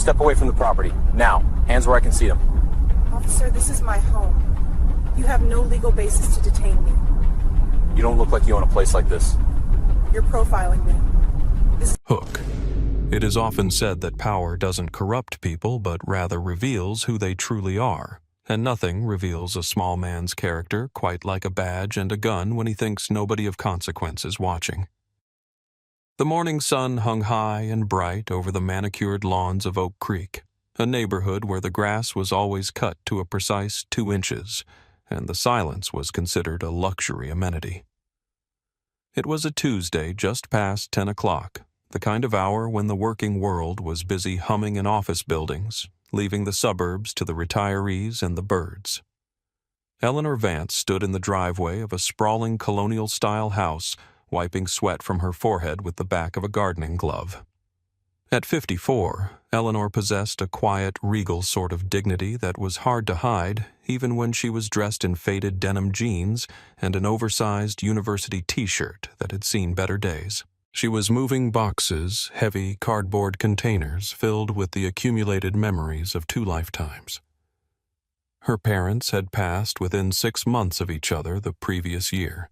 Step away from the property. Now. Hands where I can see them. Officer, this is my home. You have no legal basis to detain me. You don't look like you own a place like this. You're profiling me. Hook. It is often said that power doesn't corrupt people, but rather reveals who they truly are. And nothing reveals a small man's character quite like a badge and a gun when he thinks nobody of consequence is watching. The morning sun hung high and bright over the manicured lawns of Oak Creek, a neighborhood where the grass was always cut to a precise 2 inches, and the silence was considered a luxury amenity. It was a Tuesday just past 10 o'clock, the kind of hour when the working world was busy humming in office buildings, leaving the suburbs to the retirees and the birds. Eleanor Vance stood in the driveway of a sprawling colonial-style house, wiping sweat from her forehead with the back of a gardening glove. At 54, Eleanor possessed a quiet, regal sort of dignity that was hard to hide, even when she was dressed in faded denim jeans and an oversized university t-shirt that had seen better days. She was moving boxes, heavy cardboard containers filled with the accumulated memories of 2 lifetimes. Her parents had passed within 6 months of each other the previous year.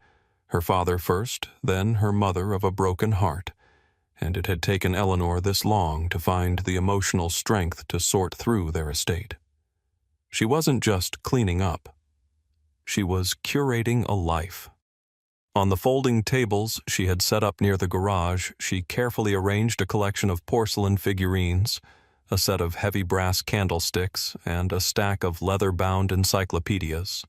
Her father first, then her mother of a broken heart, and it had taken Eleanor this long to find the emotional strength to sort through their estate. She wasn't just cleaning up. She was curating a life. On the folding tables she had set up near the garage, she carefully arranged a collection of porcelain figurines, a set of heavy brass candlesticks, and a stack of leather-bound encyclopedias.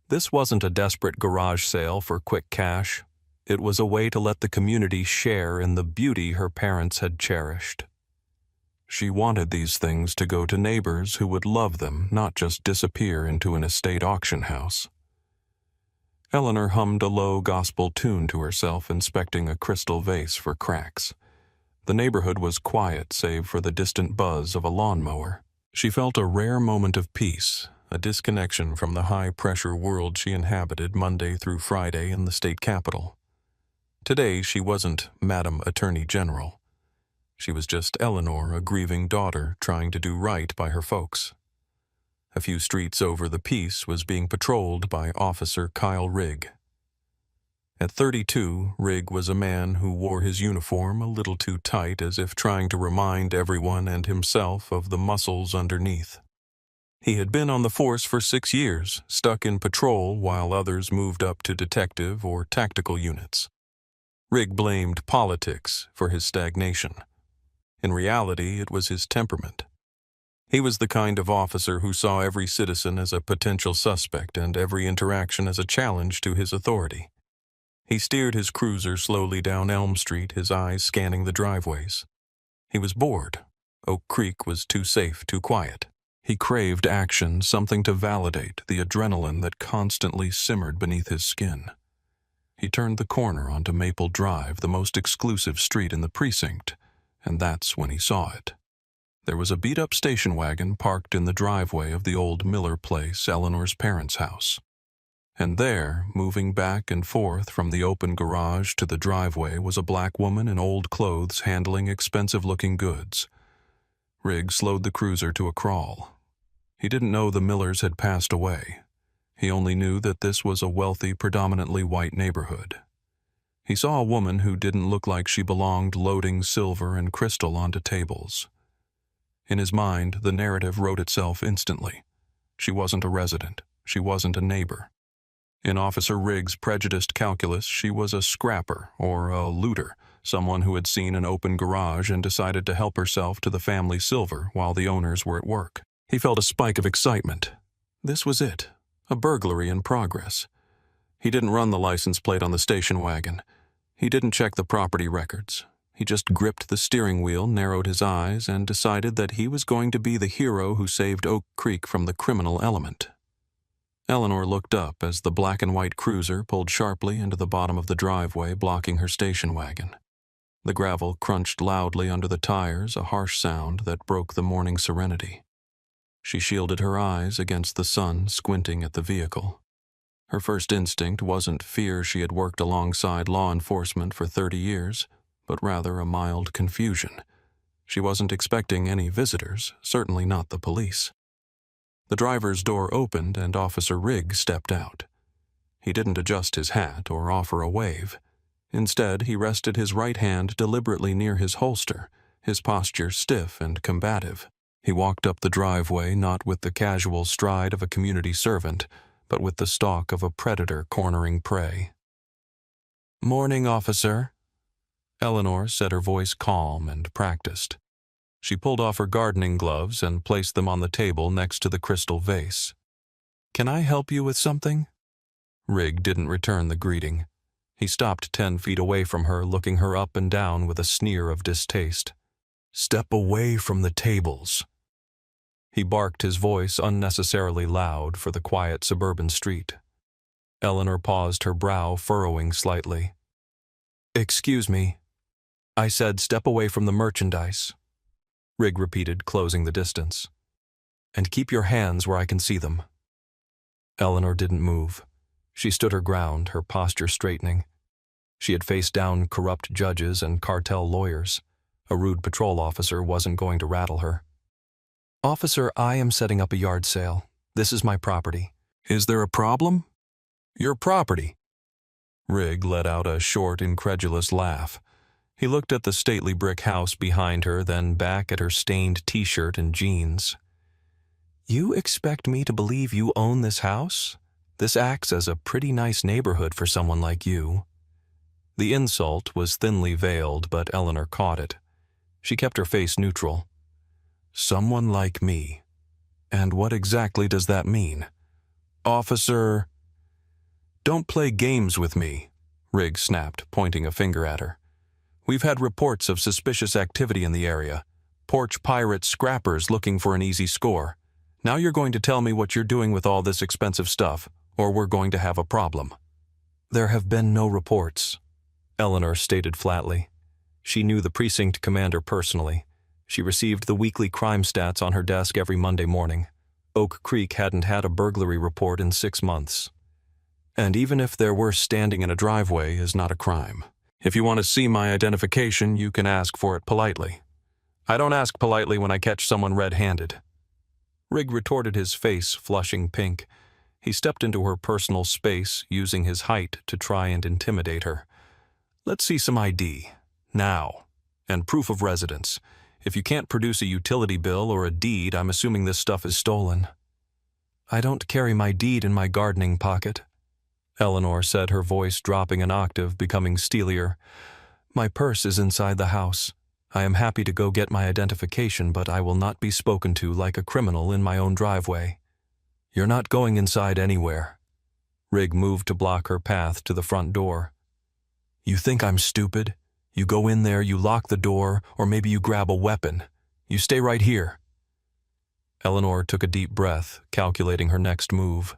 This wasn't a desperate garage sale for quick cash. It was a way to let the community share in the beauty her parents had cherished. She wanted these things to go to neighbors who would love them, not just disappear into an estate auction house. Eleanor hummed a low gospel tune to herself, inspecting a crystal vase for cracks. The neighborhood was quiet save for the distant buzz of a lawnmower. She felt a rare moment of peace, a disconnection from the high-pressure world she inhabited Monday through Friday in the state capital. Today she wasn't Madam Attorney General. She was just Eleanor, a grieving daughter trying to do right by her folks. A few streets over, the peace was being patrolled by Officer Kyle Rigg. At 32, Rigg was a man who wore his uniform a little too tight, as if trying to remind everyone and himself of the muscles underneath. He had been on the force for 6 years, stuck in patrol while others moved up to detective or tactical units. Rigg blamed politics for his stagnation. In reality, it was his temperament. He was the kind of officer who saw every citizen as a potential suspect and every interaction as a challenge to his authority. He steered his cruiser slowly down Elm Street, his eyes scanning the driveways. He was bored. Oak Creek was too safe, too quiet. He craved action, something to validate the adrenaline that constantly simmered beneath his skin. He turned the corner onto Maple Drive, the most exclusive street in the precinct, and that's when he saw it. There was a beat-up station wagon parked in the driveway of the old Miller place, Eleanor's parents' house. And there, moving back and forth from the open garage to the driveway, was a black woman in old clothes handling expensive-looking goods. Rigg slowed the cruiser to a crawl. He didn't know the Millers had passed away. He only knew that this was a wealthy, predominantly white neighborhood. He saw a woman who didn't look like she belonged loading silver and crystal onto tables. In his mind, the narrative wrote itself instantly. She wasn't a resident. She wasn't a neighbor. In Officer Rigg's prejudiced calculus, she was a scrapper or a looter, someone who had seen an open garage and decided to help herself to the family silver while the owners were at work. He felt a spike of excitement. This was it, a burglary in progress. He didn't run the license plate on the station wagon. He didn't check the property records. He just gripped the steering wheel, narrowed his eyes, and decided that he was going to be the hero who saved Oak Creek from the criminal element. Eleanor looked up as the black and white cruiser pulled sharply into the bottom of the driveway, blocking her station wagon. The gravel crunched loudly under the tires, a harsh sound that broke the morning serenity. She shielded her eyes against the sun, squinting at the vehicle. Her first instinct wasn't fear. She had worked alongside law enforcement for 30 years, but rather a mild confusion. She wasn't expecting any visitors, certainly not the police. The driver's door opened and Officer Rigg stepped out. He didn't adjust his hat or offer a wave. Instead, he rested his right hand deliberately near his holster, his posture stiff and combative. He walked up the driveway not with the casual stride of a community servant, but with the stalk of a predator cornering prey. "Morning, officer," Eleanor said, her voice calm and practiced. She pulled off her gardening gloves and placed them on the table next to the crystal vase. "Can I help you with something?" Rigg didn't return the greeting. He stopped 10 feet away from her, looking her up and down with a sneer of distaste. "Step away from the tables." He barked, his voice unnecessarily loud for the quiet suburban street. Eleanor paused, her brow furrowing slightly. "Excuse me. I said step away from the merchandise," Rigg repeated, closing the distance. "And keep your hands where I can see them." Eleanor didn't move. She stood her ground, her posture straightening. She had faced down corrupt judges and cartel lawyers. A rude patrol officer wasn't going to rattle her. "Officer, I am setting up a yard sale. This is my property." "Is there a problem?" "Your property?" Rigg let out a short, incredulous laugh. He looked at the stately brick house behind her, then back at her stained t-shirt and jeans. "You expect me to believe you own this house? This acts as a pretty nice neighborhood for someone like you." The insult was thinly veiled, but Eleanor caught it. She kept her face neutral. "Someone like me. And what exactly does that mean? Officer—" "Don't play games with me," Rigg snapped, pointing a finger at her. "We've had reports of suspicious activity in the area. Porch pirate scrappers looking for an easy score. Now you're going to tell me what you're doing with all this expensive stuff, or we're going to have a problem." "There have been no reports," Eleanor stated flatly. She knew the precinct commander personally. She received the weekly crime stats on her desk every Monday morning. Oak Creek hadn't had a burglary report in 6 months. And even if there were, standing in a driveway is not a crime. If you want to see my identification, you can ask for it politely. I don't ask politely when I catch someone red-handed." Rigg retorted, his face flushing pink. He stepped into her personal space, using his height to try and intimidate her. "Let's see some ID. Now. And proof of residence. If you can't produce a utility bill or a deed, I'm assuming this stuff is stolen." "I don't carry my deed in my gardening pocket," Eleanor said, her voice dropping an octave, becoming steelier. "My purse is inside the house. I am happy to go get my identification, but I will not be spoken to like a criminal in my own driveway." "You're not going inside anywhere." Rigg moved to block her path to the front door. "You think I'm stupid? You go in there, you lock the door, or maybe you grab a weapon. You stay right here." Eleanor took a deep breath, calculating her next move.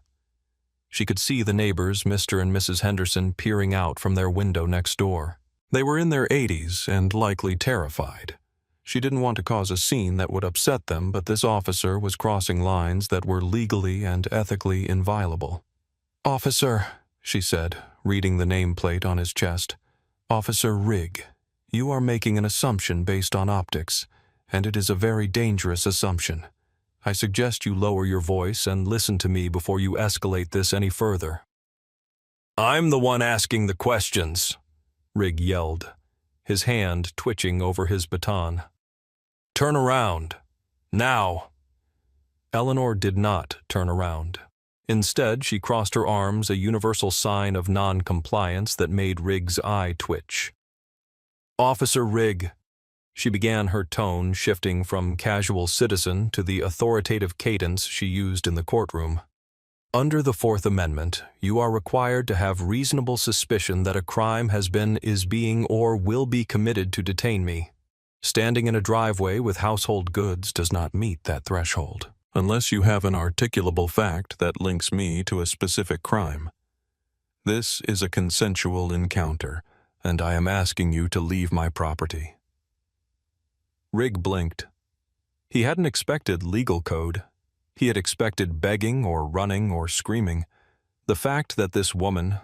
She could see the neighbors, Mr. and Mrs. Henderson, peering out from their window next door. They were in their 80s and likely terrified. She didn't want to cause a scene that would upset them, but this officer was crossing lines that were legally and ethically inviolable. "Officer," she said, reading the nameplate on his chest. "Officer Rigg, you are making an assumption based on optics, and it is a very dangerous assumption. I suggest you lower your voice and listen to me before you escalate this any further." "I'm the one asking the questions," Rigg yelled, his hand twitching over his baton. "Turn around. Now." Eleanor did not turn around. Instead, she crossed her arms, a universal sign of non-compliance that made Rigg's eye twitch. "Officer Rigg," she began, her tone shifting from casual citizen to the authoritative cadence she used in the courtroom. "Under the Fourth Amendment, you are required to have reasonable suspicion that a crime has been, is being, or will be committed to detain me. Standing in a driveway with household goods does not meet that threshold, unless you have an articulable fact that links me to a specific crime. This is a consensual encounter, and I am asking you to leave my property." Rigg blinked. He hadn't expected legal code. He had expected begging or running or screaming. The fact that this woman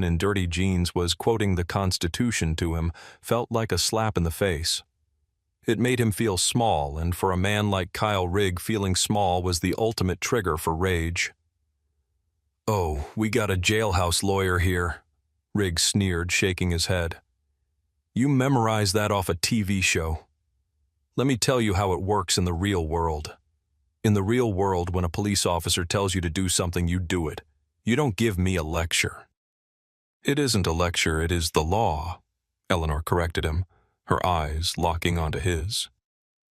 in dirty jeans, was quoting the Constitution to him felt like a slap in the face. It made him feel small, and for a man like Kyle Rigg, feeling small was the ultimate trigger for rage. "Oh, we got a jailhouse lawyer here," Rigg sneered, shaking his head. "You memorize that off a TV show. Let me tell you how it works in the real world. In the real world, when a police officer tells you to do something, you do it. You don't give me a lecture." "It isn't a lecture, it is the law," Eleanor corrected him, her eyes locking onto his.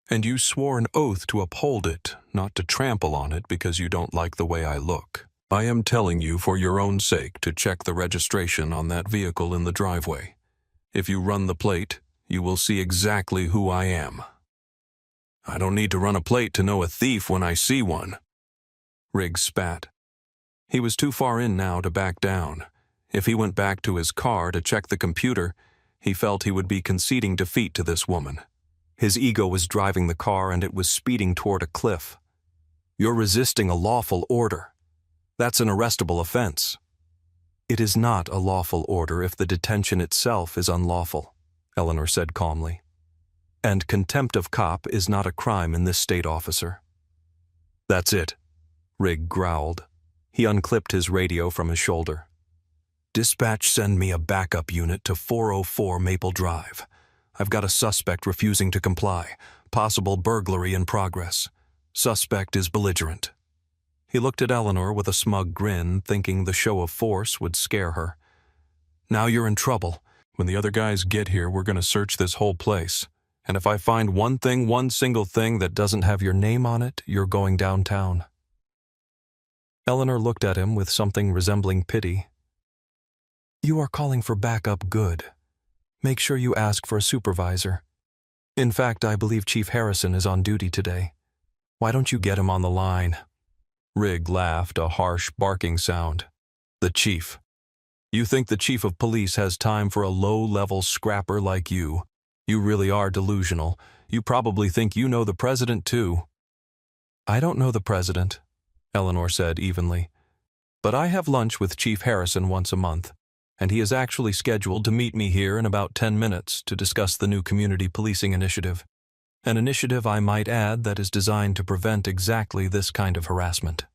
"And you swore an oath to uphold it, not to trample on it because you don't like the way I look. I am telling you for your own sake to check the registration on that vehicle in the driveway. If you run the plate, you will see exactly who I am." "I don't need to run a plate to know a thief when I see one." Rigg spat. He was too far in now to back down. If he went back to his car to check the computer, he felt he would be conceding defeat to this woman. His ego was driving the car, and it was speeding toward a cliff. "You're resisting a lawful order. That's an arrestable offense." "It is not a lawful order if the detention itself is unlawful," Eleanor said calmly. "And contempt of cop is not a crime in this state, officer." "That's it," Rigg growled. He unclipped his radio from his shoulder. "Dispatch, send me a backup unit to 404 Maple Drive. I've got a suspect refusing to comply. Possible burglary in progress. Suspect is belligerent." He looked at Eleanor with a smug grin, thinking the show of force would scare her. "Now you're in trouble. When the other guys get here, we're going to search this whole place. And if I find one single thing that doesn't have your name on it, you're going downtown." Eleanor looked at him with something resembling pity. "You are calling for backup, good. Make sure you ask for a supervisor. In fact, I believe Chief Harrison is on duty today. Why don't you get him on the line?" Rigg laughed, a harsh barking sound. "The chief. You think the chief of police has time for a low-level scrapper like you? You really are delusional. You probably think you know the president, too." "I don't know the president," Eleanor said evenly. "But I have lunch with Chief Harrison once a month, and he is actually scheduled to meet me here in about 10 minutes to discuss the new community policing initiative. An initiative, I might add, that is designed to prevent exactly this kind of harassment."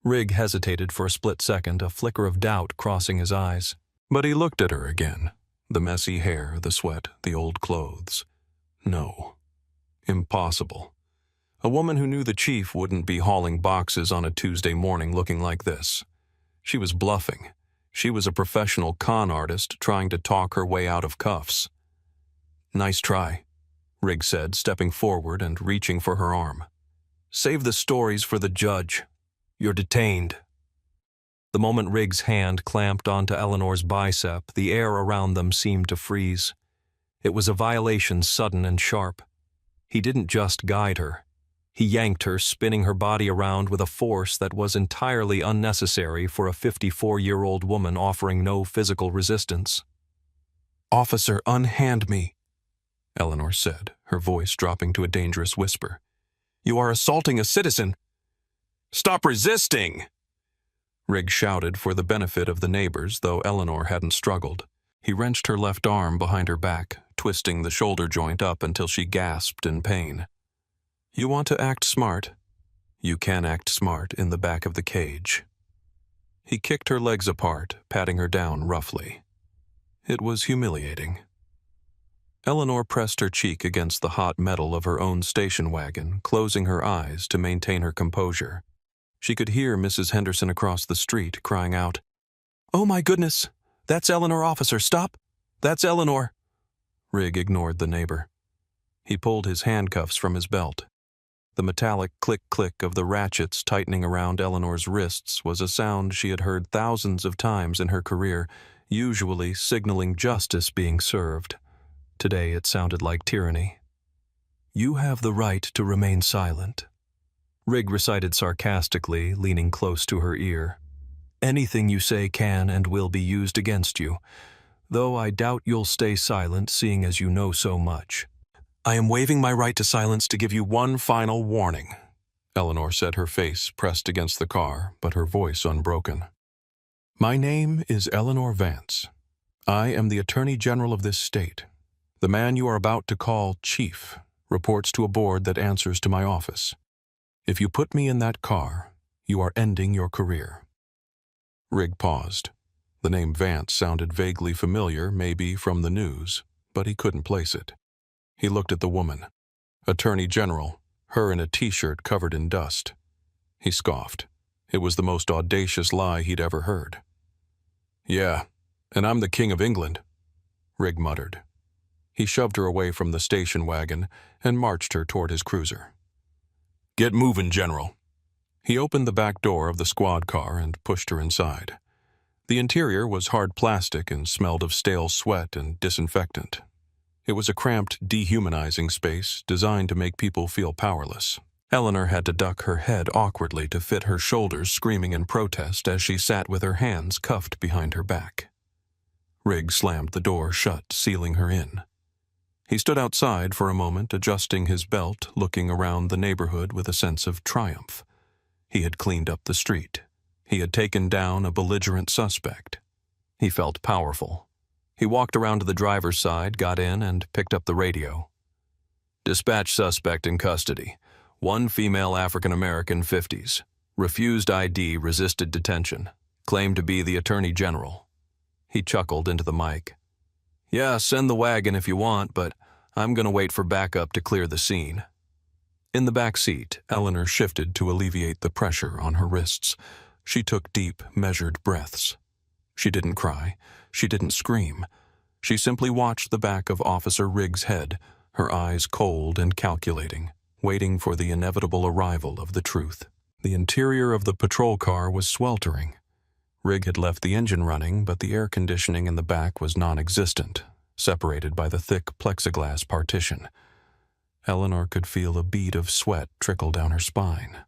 Rigg hesitated for a split second, a flicker of doubt crossing his eyes. But he looked at her again. The messy hair, the sweat, the old clothes. No. Impossible. A woman who knew the chief wouldn't be hauling boxes on a Tuesday morning looking like this. She was bluffing. She was a professional con artist trying to talk her way out of cuffs. "Nice try," Rigg said, stepping forward and reaching for her arm. "Save the stories for the judge. You're detained." The moment Rigg's hand clamped onto Eleanor's bicep, the air around them seemed to freeze. It was a violation sudden and sharp. He didn't just guide her. He yanked her, spinning her body around with a force that was entirely unnecessary for a 54-year-old woman offering no physical resistance. "Officer, unhand me," Eleanor said, her voice dropping to a dangerous whisper. "You are assaulting a citizen." "Stop resisting!" Rigg shouted for the benefit of the neighbors, though Eleanor hadn't struggled. He wrenched her left arm behind her back, twisting the shoulder joint up until she gasped in pain. "You want to act smart? You can act smart in the back of the cage." He kicked her legs apart, patting her down roughly. It was humiliating. Eleanor pressed her cheek against the hot metal of her own station wagon, closing her eyes to maintain her composure. She could hear Mrs. Henderson across the street crying out, "Oh my goodness! That's Eleanor, officer! Stop! That's Eleanor!" Rigg ignored the neighbor. He pulled his handcuffs from his belt. The metallic click-click of the ratchets tightening around Eleanor's wrists was a sound she had heard thousands of times in her career, usually signaling justice being served. Today it sounded like tyranny. "You have the right to remain silent," Rigg recited sarcastically, leaning close to her ear. "Anything you say can and will be used against you, though I doubt you'll stay silent seeing as you know so much." "I am waiving my right to silence to give you one final warning," Eleanor said, her face pressed against the car, but her voice unbroken. "My name is Eleanor Vance. I am the Attorney General of this state. The man you are about to call Chief Reports to a board that answers to my office. If you put me in that car, you are ending your career." Rigg paused. The name Vance sounded vaguely familiar, maybe from the news, but he couldn't place it. He looked at the woman. Attorney General, her in a t-shirt covered in dust. He scoffed. It was the most audacious lie he'd ever heard. "Yeah, and I'm the King of England," Rigg muttered. He shoved her away from the station wagon and marched her toward his cruiser. "Get moving, General." He opened the back door of the squad car and pushed her inside. The interior was hard plastic and smelled of stale sweat and disinfectant. It was a cramped, dehumanizing space designed to make people feel powerless. Eleanor had to duck her head awkwardly to fit her shoulders, screaming in protest as she sat with her hands cuffed behind her back. Rigg slammed the door shut, sealing her in. He stood outside for a moment, adjusting his belt, looking around the neighborhood with a sense of triumph. He had cleaned up the street. He had taken down a belligerent suspect. He felt powerful. He walked around to the driver's side, got in, and picked up the radio. "Dispatch suspect in custody. One female African-American, 50s. Refused ID, resisted detention. Claimed to be the Attorney General." He chuckled into the mic. "Yeah, send the wagon if you want, but I'm going to wait for backup to clear the scene." In the back seat, Eleanor shifted to alleviate the pressure on her wrists. She took deep, measured breaths. She didn't cry. She didn't scream. She simply watched the back of Officer Rigg's head, her eyes cold and calculating, waiting for the inevitable arrival of the truth. The interior of the patrol car was sweltering. Rigg had left the engine running, but the air conditioning in the back was non-existent, separated by the thick plexiglass partition. Eleanor could feel a bead of sweat trickle down her spine.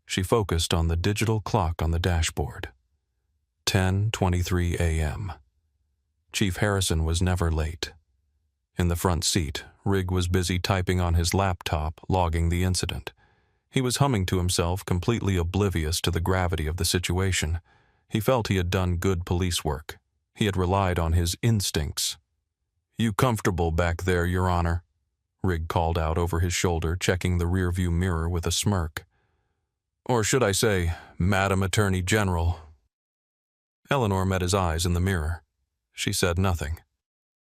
She focused on the digital clock on the dashboard. 10:23 a.m. Chief Harrison was never late. In the front seat, Rigg was busy typing on his laptop, logging the incident. He was humming to himself, completely oblivious to the gravity of the situation. He felt he had done good police work. He had relied on his instincts. "You comfortable back there, Your Honor?" Rigg called out over his shoulder, checking the rearview mirror with a smirk. "Or should I say, Madam Attorney General?" Eleanor met his eyes in the mirror. She said nothing.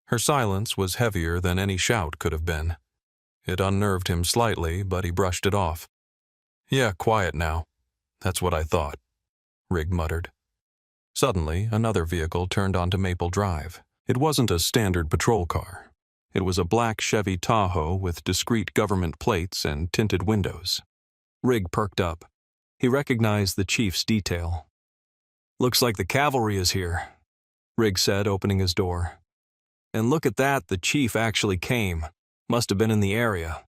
Her silence was heavier than any shout could have been. It unnerved him slightly, but he brushed it off. "Yeah, quiet now. That's what I thought," Rigg muttered. Suddenly, another vehicle turned onto Maple Drive. It wasn't a standard patrol car. It was a black Chevy Tahoe with discreet government plates and tinted windows. Rigg perked up. He recognized the chief's detail. "Looks like the cavalry is here," Rigg said, opening his door. "And look at that, the chief actually came. Must have been in the area.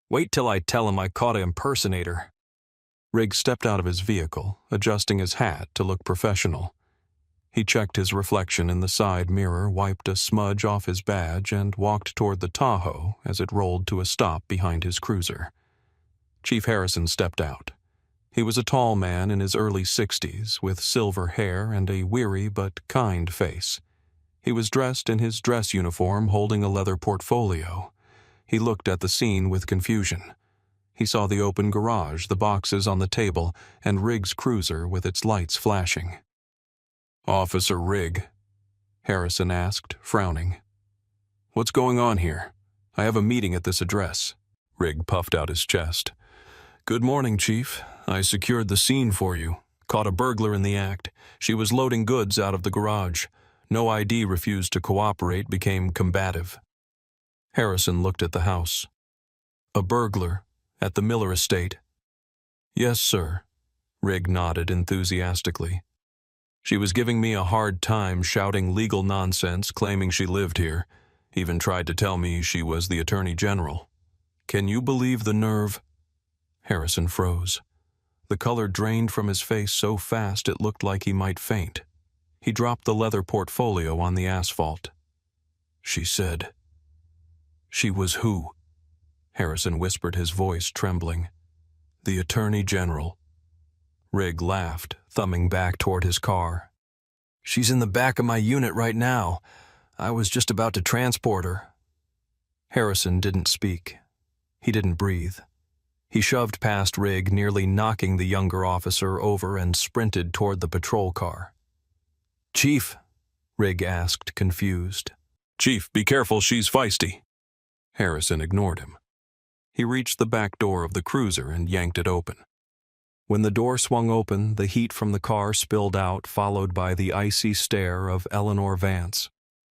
Wait till I tell him I caught an impersonator." Rigg stepped out of his vehicle, adjusting his hat to look professional. He checked his reflection in the side mirror, wiped a smudge off his badge, and walked toward the Tahoe as it rolled to a stop behind his cruiser. Chief Harrison stepped out. He was a tall man in his early 60s, with silver hair and a weary but kind face. He was dressed in his dress uniform, holding a leather portfolio. He looked at the scene with confusion. He saw the open garage, the boxes on the table, and Rigg's cruiser with its lights flashing. "Officer Rigg?" Harrison asked, frowning. "What's going on here? I have a meeting at this address." Rigg puffed out his chest. "Good morning, Chief. I secured the scene for you. Caught a burglar in the act. She was loading goods out of the garage. No ID, refused to cooperate, became combative." Harrison looked at the house. "A burglar? At the Miller estate?" "Yes, sir." Rigg nodded enthusiastically. "She was giving me a hard time, shouting legal nonsense, claiming she lived here. Even tried to tell me she was the Attorney General. Can you believe the nerve?" Harrison froze. The color drained from his face so fast it looked like he might faint. He dropped the leather portfolio on the asphalt. "She said." "She was who?" Harrison whispered, his voice trembling. "The Attorney General." Rigg laughed, thumbing back toward his car. "She's in the back of my unit right now. I was just about to transport her." Harrison didn't speak. He didn't breathe. He shoved past Rigg, nearly knocking the younger officer over, and sprinted toward the patrol car. "Chief?" Rigg asked, confused. "Chief, be careful, she's feisty." Harrison ignored him. He reached the back door of the cruiser and yanked it open. When the door swung open, the heat from the car spilled out, followed by the icy stare of Eleanor Vance.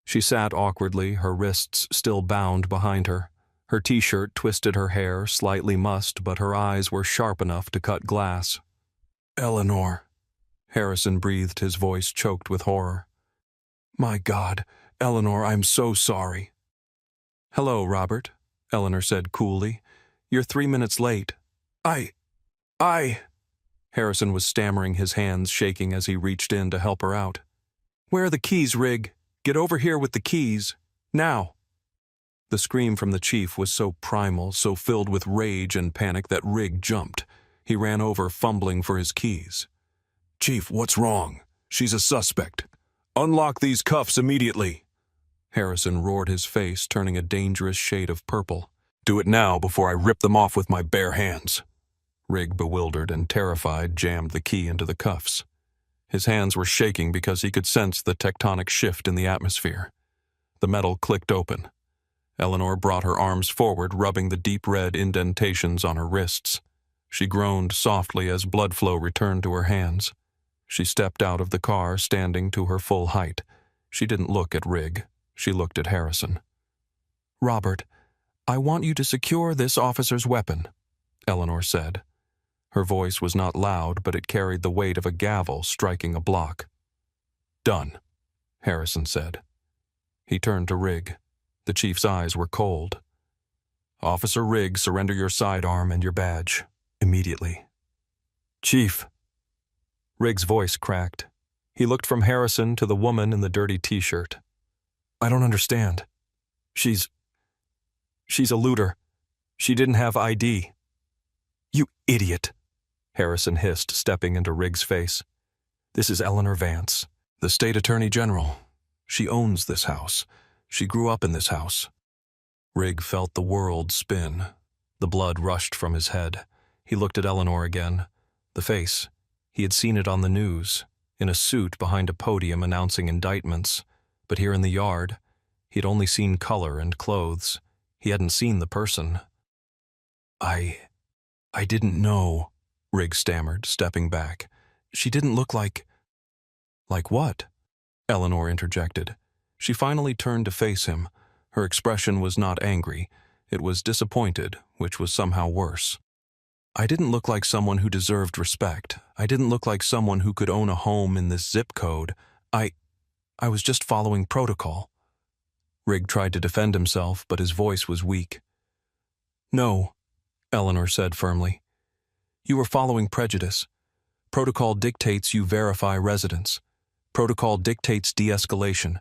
She sat awkwardly, her wrists still bound behind her. Her t-shirt twisted her hair, slightly mussed, but her eyes were sharp enough to cut glass. "Eleanor," Harrison breathed, his voice choked with horror. "My God, Eleanor, I'm so sorry." "Hello, Robert," Eleanor said coolly. "You're 3 minutes late." I... Harrison was stammering, his hands shaking as he reached in to help her out. "Where are the keys, Rigg? Get over here with the keys. Now." The scream from the chief was so primal, so filled with rage and panic that Rigg jumped. He ran over, fumbling for his keys. "Chief, what's wrong? She's a suspect. Unlock these cuffs immediately." Harrison roared, his face turning a dangerous shade of purple. "Do it now before I rip them off with my bare hands." Rigg, bewildered and terrified, jammed the key into the cuffs. His hands were shaking because he could sense the tectonic shift in the atmosphere. The metal clicked open. Eleanor brought her arms forward, rubbing the deep red indentations on her wrists. She groaned softly as blood flow returned to her hands. She stepped out of the car, standing to her full height. She didn't look at Rigg. She looked at Harrison. "Robert, I want you to secure this officer's weapon," Eleanor said. Her voice was not loud, but it carried the weight of a gavel striking a block. "Done," Harrison said. He turned to Rigg. The chief's eyes were cold. "Officer Rigg, surrender your sidearm and your badge. Immediately." "Chief." Rigg's voice cracked. He looked from Harrison to the woman in the dirty t-shirt. "I don't understand. She's a looter. She didn't have ID." "You idiot," Harrison hissed, stepping into Rigg's face. "This is Eleanor Vance, the state attorney general. She owns this house. She grew up in this house." Rigg felt the world spin. The blood rushed from his head. He looked at Eleanor again. The face. He had seen it on the news, in a suit behind a podium announcing indictments. But here in the yard, he had only seen color and clothes. He hadn't seen the person. I didn't know," Rigg stammered, stepping back. "She didn't look like—" "Like what?" Eleanor interjected. She finally turned to face him. Her expression was not angry. It was disappointed, which was somehow worse. "I didn't look like someone who deserved respect. I didn't look like someone who could own a home in this zip code. I was just following protocol." Rigg tried to defend himself, but his voice was weak. "No," Eleanor said firmly. "You were following prejudice. Protocol dictates you verify residence. Protocol dictates de-escalation.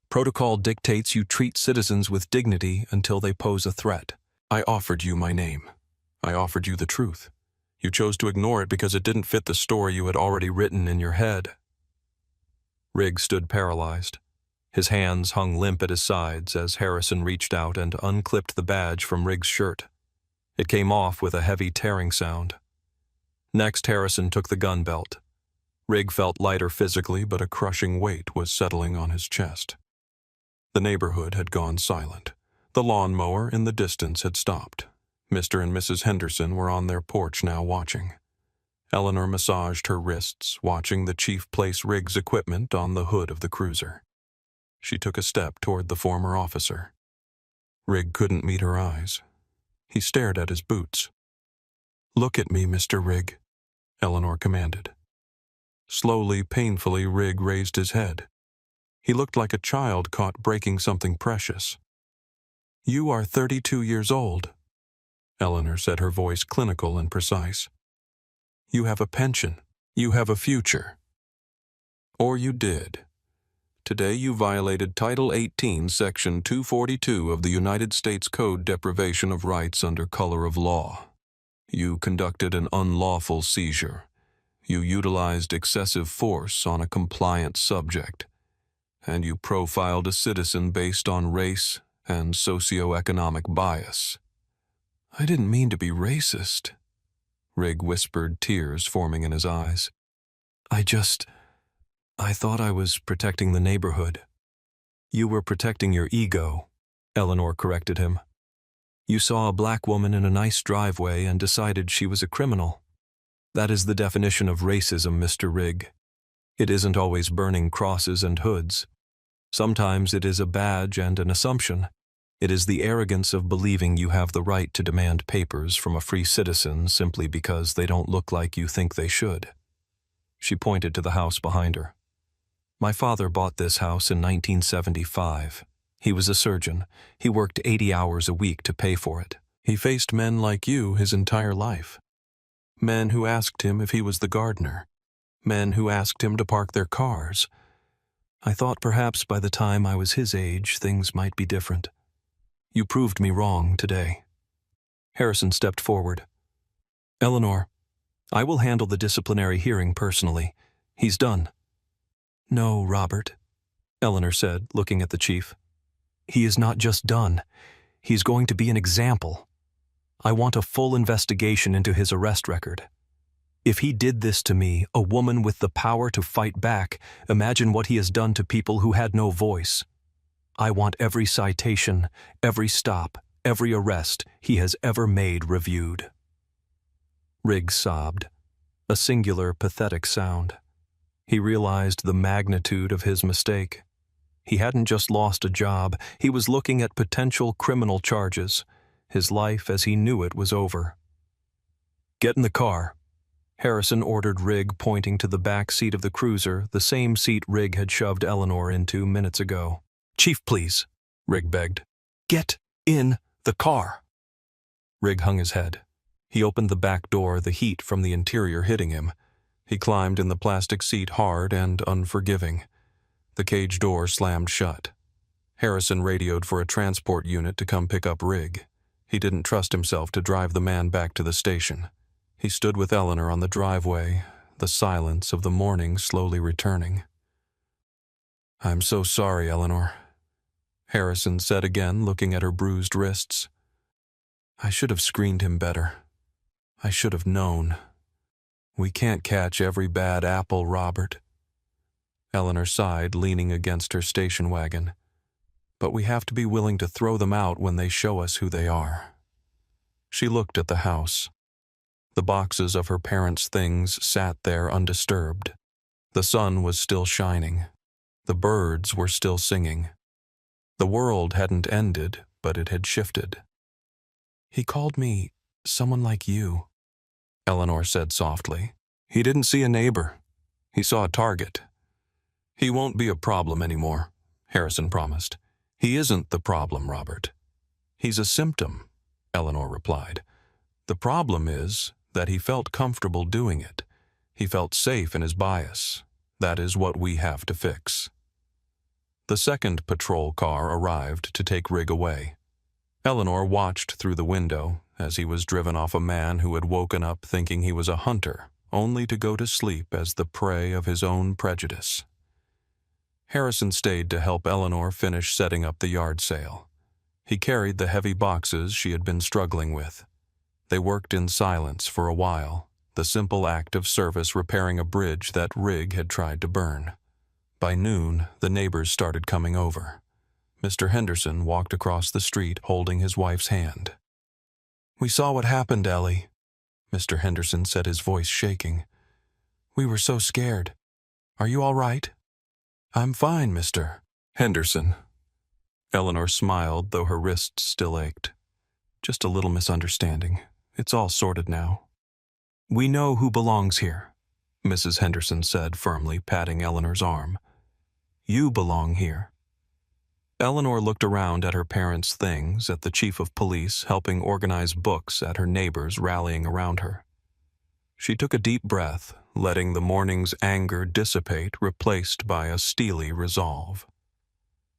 Protocol dictates you treat citizens with dignity until they pose a threat. I offered you my name. I offered you the truth. You chose to ignore it because it didn't fit the story you had already written in your head." Rigg stood paralyzed. His hands hung limp at his sides as Harrison reached out and unclipped the badge from Rigg's shirt. It came off with a heavy tearing sound. Next, Harrison took the gun belt. Rigg felt lighter physically, but a crushing weight was settling on his chest. The neighborhood had gone silent. The lawnmower in the distance had stopped. Mr. and Mrs. Henderson were on their porch now watching. Eleanor massaged her wrists, watching the chief place Rigg's equipment on the hood of the cruiser. She took a step toward the former officer. Rigg couldn't meet her eyes. He stared at his boots. "Look at me, Mr. Rigg," Eleanor commanded. Slowly, painfully, Rigg raised his head. He looked like a child caught breaking something precious. "You are 32 years old," Eleanor said, her voice clinical and precise. "You have a pension. You have a future. Or you did. Today you violated Title 18, Section 242 of the United States Code, deprivation of rights under color of law. You conducted an unlawful seizure. You utilized excessive force on a compliant subject. And you profiled a citizen based on race and socioeconomic bias. I didn't mean to be racist, Rig whispered, tears forming in his eyes. I thought I was protecting the neighborhood. You were protecting your ego, Eleanor corrected him. You saw a black woman in a nice driveway and decided she was a criminal. That is the definition of racism, Mr. Rig. It isn't always burning crosses and hoods. Sometimes it is a badge and an assumption. It is the arrogance of believing you have the right to demand papers from a free citizen simply because they don't look like you think they should. She pointed to the house behind her. My father bought this house in 1975. He was a surgeon. He worked 80 hours a week to pay for it. He faced men like you his entire life. Men who asked him if he was the gardener. Men who asked him to park their cars. I thought perhaps by the time I was his age, things might be different. You proved me wrong today. Harrison stepped forward. Eleanor, I will handle the disciplinary hearing personally. He's done. No, Robert, Eleanor said, looking at the chief. He is not just done. He's going to be an example. I want a full investigation into his arrest record. If he did this to me, a woman with the power to fight back, imagine what he has done to people who had no voice. I want every citation, every stop, every arrest he has ever made reviewed. Riggs sobbed, a singular, pathetic sound. He realized the magnitude of his mistake. He hadn't just lost a job, he was looking at potential criminal charges. His life as he knew it was over. Get in the car, Harrison ordered Rig, pointing to the back seat of the cruiser, the same seat Rig had shoved Eleanor into minutes ago. Chief, please, Rig begged. Get in the car. Rig hung his head. He opened the back door, the heat from the interior hitting him. He climbed in the plastic seat hard and unforgiving. The cage door slammed shut. Harrison radioed for a transport unit to come pick up Rig. He didn't trust himself to drive the man back to the station. He stood with Eleanor on the driveway, the silence of the morning slowly returning. I'm so sorry, Eleanor, Harrison said again, looking at her bruised wrists. I should have screened him better. I should have known. We can't catch every bad apple, Robert. Eleanor sighed, leaning against her station wagon. But we have to be willing to throw them out when they show us who they are. She looked at the house. The boxes of her parents' things sat there undisturbed. The sun was still shining. The birds were still singing. The world hadn't ended, but it had shifted. He called me someone like you, Eleanor said softly. He didn't see a neighbor. He saw a target. He won't be a problem anymore, Harrison promised. He isn't the problem, Robert. He's a symptom, Eleanor replied. The problem is that he felt comfortable doing it. He felt safe in his bias. That is what we have to fix. The second patrol car arrived to take Rig away. Eleanor watched through the window as he was driven off a man who had woken up thinking he was a hunter, only to go to sleep as the prey of his own prejudice. Harrison stayed to help Eleanor finish setting up the yard sale. He carried the heavy boxes she had been struggling with. They worked in silence for a while, the simple act of service repairing a bridge that Rig had tried to burn. By noon, the neighbors started coming over. Mr. Henderson walked across the street holding his wife's hand. We saw what happened, Ellie, Mr. Henderson said, his voice shaking. We were so scared. Are you all right? I'm fine, Mr. Henderson. Eleanor smiled, though her wrists still ached. Just a little misunderstanding. It's all sorted now. We know who belongs here, Mrs. Henderson said firmly, patting Eleanor's arm. You belong here. Eleanor looked around at her parents' things, at the chief of police helping organize books, at her neighbors rallying around her. She took a deep breath, letting the morning's anger dissipate, replaced by a steely resolve.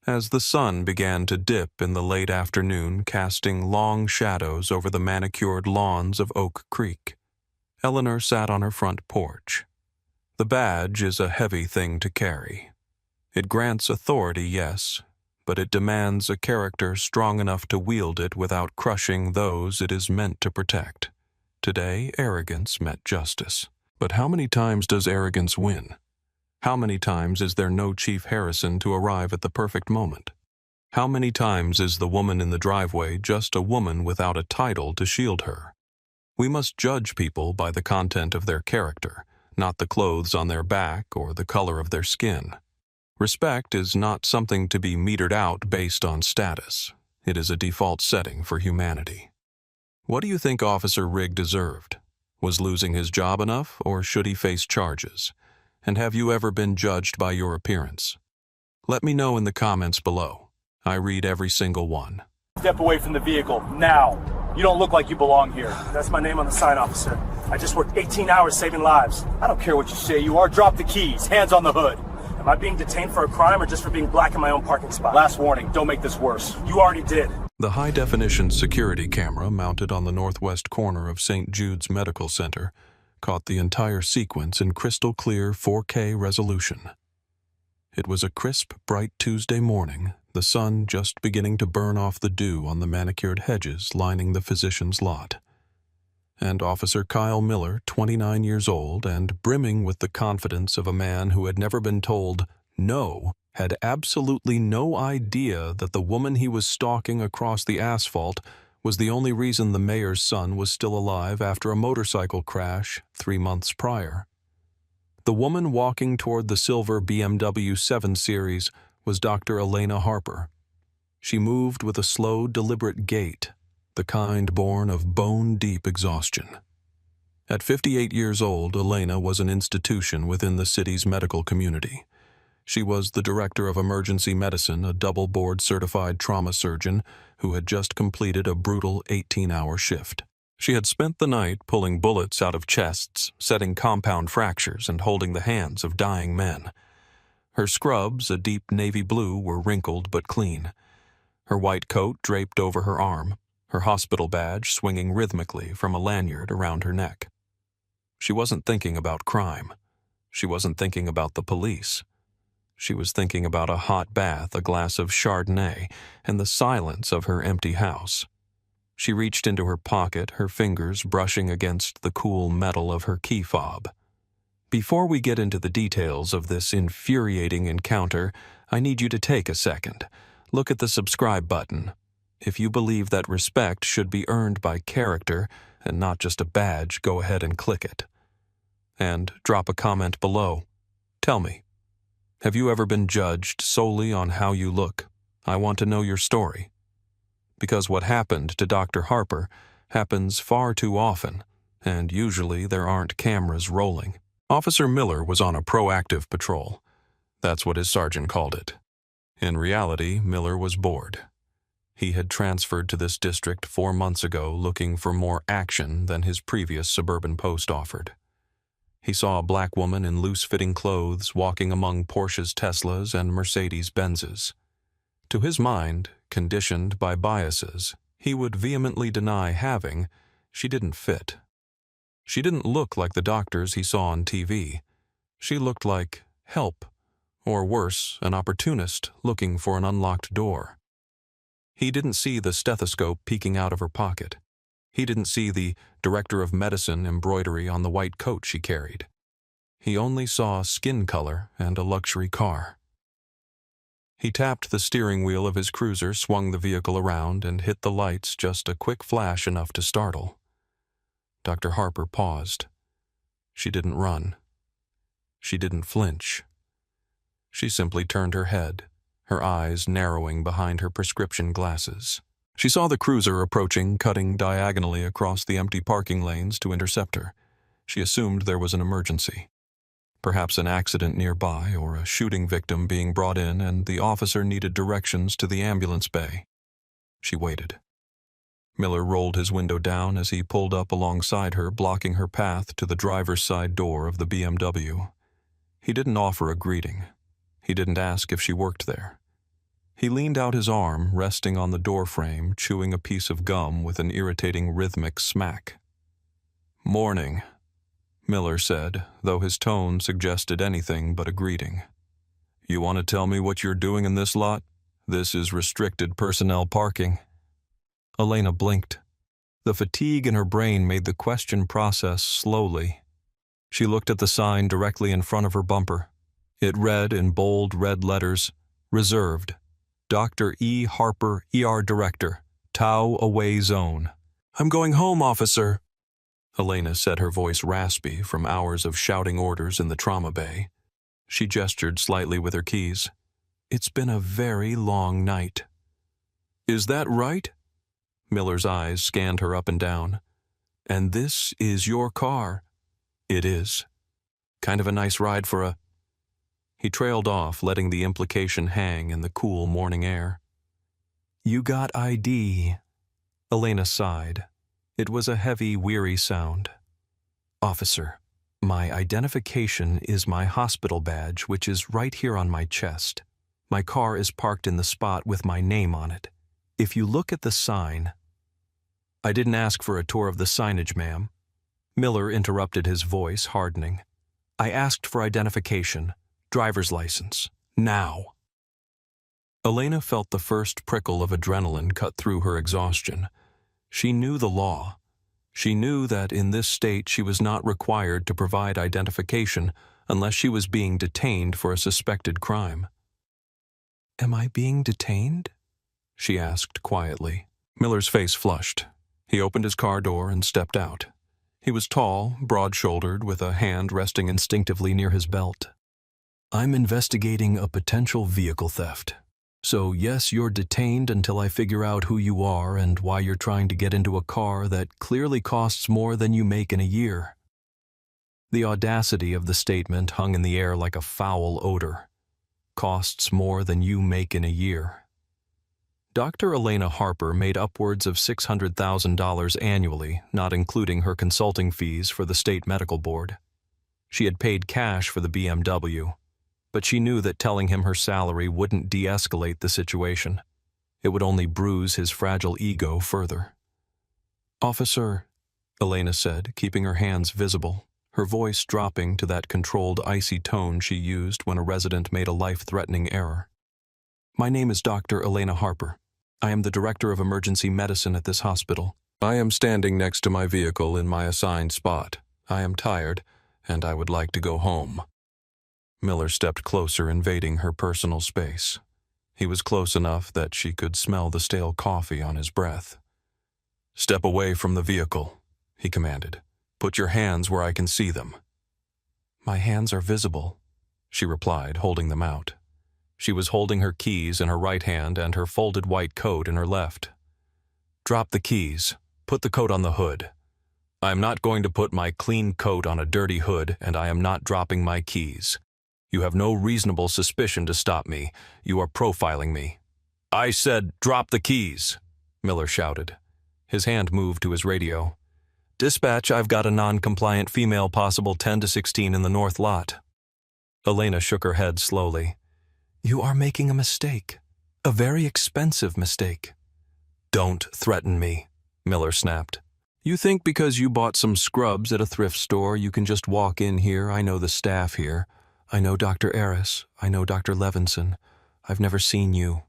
As the sun began to dip in the late afternoon, casting long shadows over the manicured lawns of Oak Creek, Eleanor sat on her front porch. The badge is a heavy thing to carry. It grants authority, yes, but it demands a character strong enough to wield it without crushing those it is meant to protect. Today, arrogance met justice. But how many times does arrogance win? How many times is there no Chief Harrison to arrive at the perfect moment? How many times is the woman in the driveway just a woman without a title to shield her? We must judge people by the content of their character, not the clothes on their back or the color of their skin. Respect is not something to be metered out based on status. It is a default setting for humanity. What do you think Officer Rigg deserved? Was losing his job enough, or should he face charges? And have you ever been judged by your appearance? Let me know in the comments below. I read every single one. Step away from the vehicle, now. You don't look like you belong here. That's my name on the sign, officer. I just worked 18 hours saving lives. I don't care what you say you are. Drop the keys. Hands on the hood. Am I being detained for a crime or just for being black in my own parking spot? Last warning, don't make this worse. You already did. The high-definition security camera mounted on the northwest corner of St. Jude's Medical Center caught the entire sequence in crystal-clear 4K resolution. It was a crisp, bright Tuesday morning, the sun just beginning to burn off the dew on the manicured hedges lining the physician's lot. And Officer Kyle Miller, 29 years old and brimming with the confidence of a man who had never been told no, had absolutely no idea that the woman he was stalking across the asphalt was the only reason the mayor's son was still alive after a motorcycle crash 3 months prior. The woman walking toward the silver BMW 7 Series was Dr. Elena Harper. She moved with a slow, deliberate gait, the kind born of bone-deep exhaustion. At 58 years old, Elena was an institution within the city's medical community. She was the director of emergency medicine, a double board-certified trauma surgeon who had just completed a brutal 18-hour shift. She had spent the night pulling bullets out of chests, setting compound fractures, and holding the hands of dying men. Her scrubs, a deep navy blue, were wrinkled but clean. Her white coat draped over her arm, her hospital badge swinging rhythmically from a lanyard around her neck. She wasn't thinking about crime. She wasn't thinking about the police. She was thinking about a hot bath, a glass of Chardonnay, and the silence of her empty house. She reached into her pocket, her fingers brushing against the cool metal of her key fob. Before we get into the details of this infuriating encounter, I need you to take a second. Look at the subscribe button. If you believe that respect should be earned by character and not just a badge, go ahead and click it. And drop a comment below. Tell me, have you ever been judged solely on how you look? I want to know your story. Because what happened to Dr. Harper happens far too often, and usually there aren't cameras rolling. Officer Miller was on a proactive patrol. That's what his sergeant called it. In reality, Miller was bored. He had transferred to this district 4 months ago looking for more action than his previous suburban post offered. He saw a black woman in loose-fitting clothes walking among Porsche's Teslas and Mercedes Benzes. To his mind, conditioned by biases, he would vehemently deny having, she didn't fit. She didn't look like the doctors he saw on TV. She looked like help, or worse, an opportunist looking for an unlocked door. He didn't see the stethoscope peeking out of her pocket. He didn't see the director of medicine embroidery on the white coat she carried. He only saw skin color and a luxury car. He tapped the steering wheel of his cruiser, swung the vehicle around, and hit the lights just a quick flash enough to startle. Dr. Harper paused. She didn't run. She didn't flinch. She simply turned her head, her eyes narrowing behind her prescription glasses. She saw the cruiser approaching, cutting diagonally across the empty parking lanes to intercept her. She assumed there was an emergency. Perhaps an accident nearby or a shooting victim being brought in, and the officer needed directions to the ambulance bay. She waited. Miller rolled his window down as he pulled up alongside her, blocking her path to the driver's side door of the BMW. He didn't offer a greeting. He didn't ask if she worked there. He leaned out his arm, resting on the doorframe, chewing a piece of gum with an irritating rhythmic smack. "Morning," Miller said, though his tone suggested anything but a greeting. "You want to tell me what you're doing in this lot? This is restricted personnel parking. Elena blinked. The fatigue in her brain made the question process slowly. She looked at the sign directly in front of her bumper. It read in bold red letters, "Reserved. Dr. E. Harper, ER Director. Tau Away Zone." "I'm going home, officer," Elena said, her voice raspy from hours of shouting orders in the trauma bay. She gestured slightly with her keys. "It's been a very long night." "Is that right?" Miller's eyes scanned her up and down. "And this is your car?" "It is. Kind of a nice ride for a—" He trailed off, letting the implication hang in the cool morning air. "You got ID." Elena sighed. It was a heavy, weary sound. "Officer, my identification is my hospital badge, which is right here on my chest. My car is parked in the spot with my name on it. If you look at the sign—" "I didn't ask for a tour of the signage, ma'am." Miller interrupted, his voice hardening. "I asked for identification, driver's license, now." Elena felt the first prickle of adrenaline cut through her exhaustion. She knew the law. She knew that in this state she was not required to provide identification unless she was being detained for a suspected crime. "Am I being detained?" she asked quietly. Miller's face flushed. He opened his car door and stepped out. He was tall, broad-shouldered, with a hand resting instinctively near his belt. "I'm investigating a potential vehicle theft. So yes, you're detained until I figure out who you are and why you're trying to get into a car that clearly costs more than you make in a year." The audacity of the statement hung in the air like a foul odor. Costs more than you make in a year. Dr. Elena Harper made upwards of $600,000 annually, not including her consulting fees for the state medical board. She had paid cash for the BMW, but she knew that telling him her salary wouldn't de-escalate the situation. It would only bruise his fragile ego further. "Officer," Elena said, keeping her hands visible, her voice dropping to that controlled, icy tone she used when a resident made a life-threatening error. "My name is Dr. Elena Harper. I am the Director of Emergency Medicine at this hospital. I am standing next to my vehicle in my assigned spot. I am tired, and I would like to go home." Miller stepped closer, invading her personal space. He was close enough that she could smell the stale coffee on his breath. "Step away from the vehicle," he commanded. "Put your hands where I can see them." "My hands are visible," she replied, holding them out. She was holding her keys in her right hand and her folded white coat in her left. "Drop the keys. Put the coat on the hood." "I am not going to put my clean coat on a dirty hood, and I am not dropping my keys. You have no reasonable suspicion to stop me. You are profiling me." "I said, drop the keys," Miller shouted. His hand moved to his radio. "Dispatch, I've got a non-compliant female, possible 10 to 16 in the north lot." Elena shook her head slowly. "You are making a mistake. A very expensive mistake." "Don't threaten me," Miller snapped. "You think because you bought some scrubs at a thrift store you can just walk in here? I know the staff here. I know Dr. Eris. I know Dr. Levinson. I've never seen you."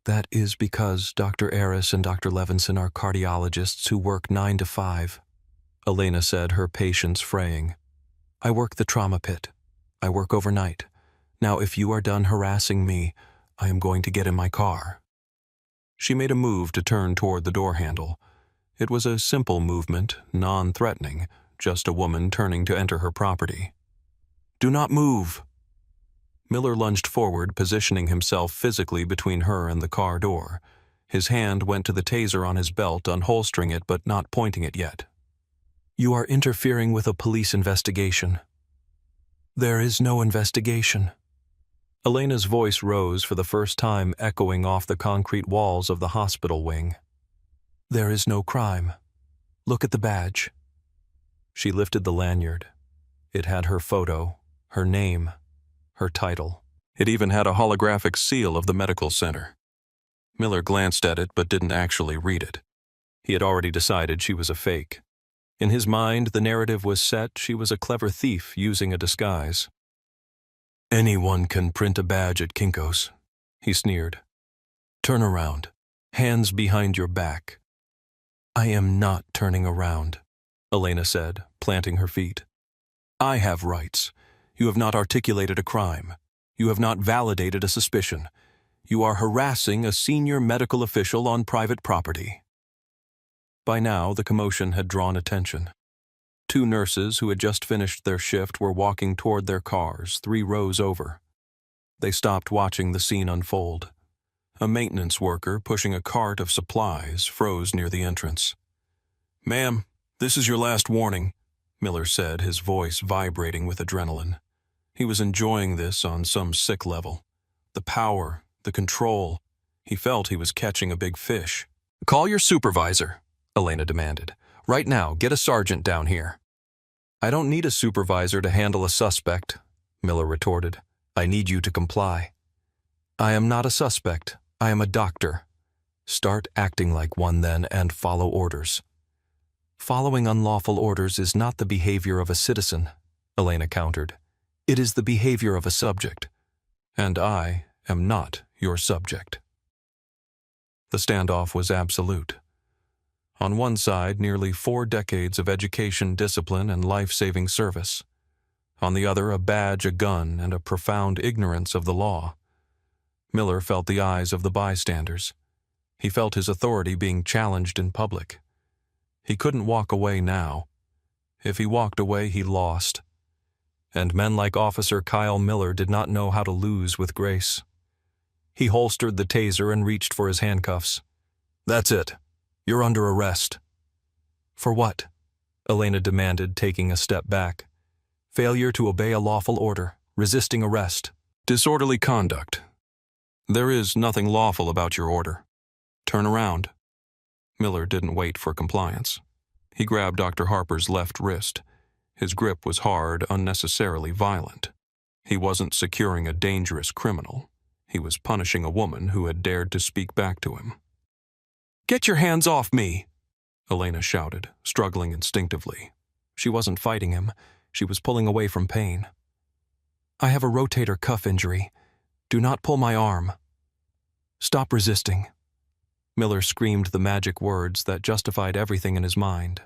"That is because Dr. Eris and Dr. Levinson are cardiologists who work 9 to 5, Elena said, her patience fraying. "I work the trauma pit. I work overnight. Now, if you are done harassing me, I am going to get in my car." She made a move to turn toward the door handle. It was a simple movement, non-threatening, just a woman turning to enter her property. "Do not move." Miller lunged forward, positioning himself physically between her and the car door. His hand went to the taser on his belt, unholstering it but not pointing it yet. "You are interfering with a police investigation." "There is no investigation." Elena's voice rose for the first time, echoing off the concrete walls of the hospital wing. "There is no crime. Look at the badge." She lifted the lanyard. It had her photo, her name, her title. It even had a holographic seal of the medical center. Miller glanced at it but didn't actually read it. He had already decided she was a fake. In his mind, the narrative was set she was a clever thief using a disguise. "Anyone can print a badge at Kinko's," he sneered. Turn around. Hands behind your back. I am not turning around, Elena said, planting her feet. I have rights. You have not articulated a crime. You have not validated a suspicion. You are harassing a senior medical official on private property. By now, the commotion had drawn attention. 2 nurses who had just finished their shift were walking toward their cars, 3 rows over. They stopped watching the scene unfold. A maintenance worker pushing a cart of supplies froze near the entrance. "Ma'am, this is your last warning," Miller said, his voice vibrating with adrenaline. He was enjoying this on some sick level. The power, the control. He felt he was catching a big fish. "Call your supervisor," Elena demanded. "Right now, get a sergeant down here." "I don't need a supervisor to handle a suspect," Miller retorted. "I need you to comply." "I am not a suspect. I am a doctor." "Start acting like one then and follow orders." "Following unlawful orders is not the behavior of a citizen," Elena countered. "It is the behavior of a subject. And I am not your subject." The standoff was absolute. On one side, nearly 4 decades of education, discipline, and life-saving service. On the other, a badge, a gun, and a profound ignorance of the law. Miller felt the eyes of the bystanders. He felt his authority being challenged in public. He couldn't walk away now. If he walked away, he lost. And men like Officer Kyle Miller did not know how to lose with grace. He holstered the taser and reached for his handcuffs. "That's it. You're under arrest." "For what?" Elena demanded, taking a step back. "Failure to obey a lawful order, resisting arrest, disorderly conduct. There is nothing lawful about your order. Turn around." Miller didn't wait for compliance. He grabbed Dr. Harper's left wrist. His grip was hard, unnecessarily violent. He wasn't securing a dangerous criminal. He was punishing a woman who had dared to speak back to him. "Get your hands off me!" Elena shouted, struggling instinctively. She wasn't fighting him. She was pulling away from pain. "I have a rotator cuff injury. Do not pull my arm." "Stop resisting." Miller screamed the magic words that justified everything in his mind.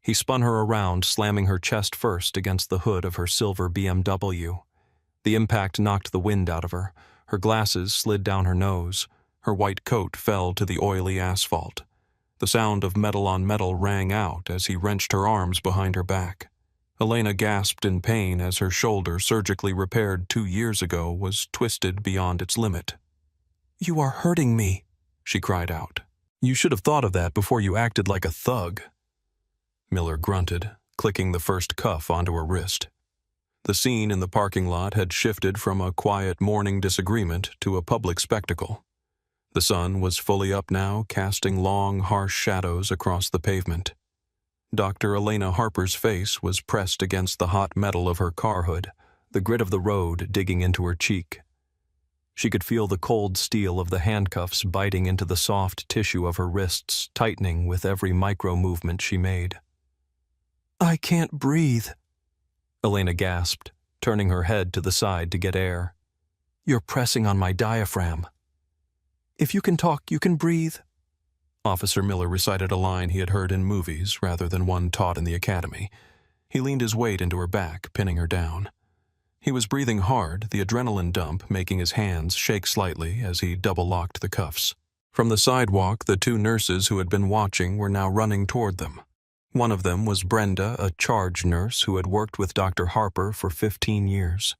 He spun her around, slamming her chest first against the hood of her silver BMW. The impact knocked the wind out of her. Her glasses slid down her nose. Her white coat fell to the oily asphalt. The sound of metal on metal rang out as he wrenched her arms behind her back. Elena gasped in pain as her shoulder, surgically repaired 2 years ago, was twisted beyond its limit. "You are hurting me," she cried out. "You should have thought of that before you acted like a thug." Miller grunted, clicking the first cuff onto her wrist. The scene in the parking lot had shifted from a quiet morning disagreement to a public spectacle. The sun was fully up now, casting long, harsh shadows across the pavement. Dr. Elena Harper's face was pressed against the hot metal of her car hood, the grit of the road digging into her cheek. She could feel the cold steel of the handcuffs biting into the soft tissue of her wrists, tightening with every micro-movement she made. "I can't breathe," Elena gasped, turning her head to the side to get air. "You're pressing on my diaphragm." "If you can talk, you can breathe." Officer Miller recited a line he had heard in movies rather than one taught in the academy. He leaned his weight into her back, pinning her down. He was breathing hard, the adrenaline dump making his hands shake slightly as he double-locked the cuffs. From the sidewalk, the 2 nurses who had been watching were now running toward them. One of them was Brenda, a charge nurse who had worked with Dr. Harper for 15 years.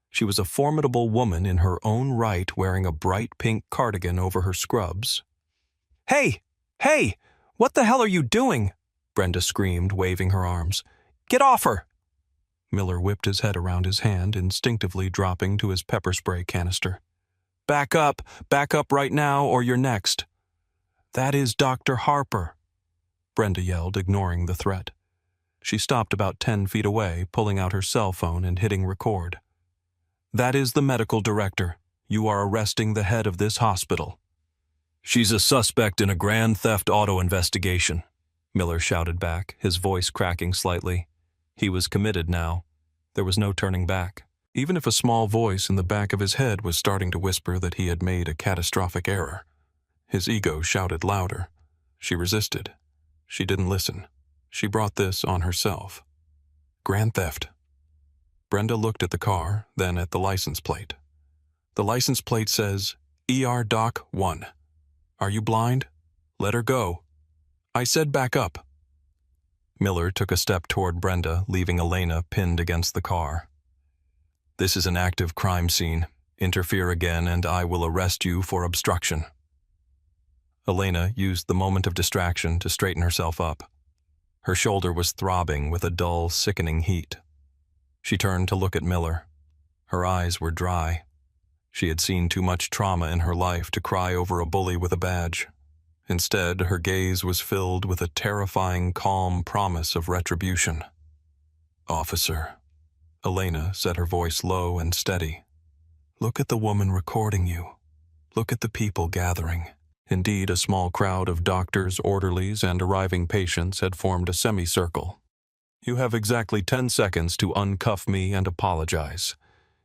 She was a formidable woman in her own right, wearing a bright pink cardigan over her scrubs. "Hey! Hey! What the hell are you doing?" Brenda screamed, waving her arms. "Get off her!" Miller whipped his head around his hand, instinctively dropping to his pepper spray canister. Back up right now, or you're next." "That is Dr. Harper," Brenda yelled, ignoring the threat. She stopped about 10 feet away, pulling out her cell phone and hitting record. "That is the medical director. You are arresting the head of this hospital." "She's a suspect in a grand theft auto investigation," Miller shouted back, his voice cracking slightly. He was committed now. There was no turning back, even if a small voice in the back of his head was starting to whisper that he had made a catastrophic error. His ego shouted louder. She resisted. She didn't listen. She brought this on herself. Grand theft. Brenda looked at the car, then at the license plate. The license plate says, ER Doc 1. Are you blind? Let her go. I said back up. Miller took a step toward Brenda, leaving Elena pinned against the car. This is an active crime scene. Interfere again and I will arrest you for obstruction. Elena used the moment of distraction to straighten herself up. Her shoulder was throbbing with a dull, sickening heat. She turned to look at Miller. Her eyes were dry. She had seen too much trauma in her life to cry over a bully with a badge. Instead, her gaze was filled with a terrifying, calm promise of retribution. Officer, Elena said, her voice low and steady. Look at the woman recording you. Look at the people gathering. Indeed, a small crowd of doctors, orderlies, and arriving patients had formed a semicircle. You have exactly 10 seconds to uncuff me and apologize.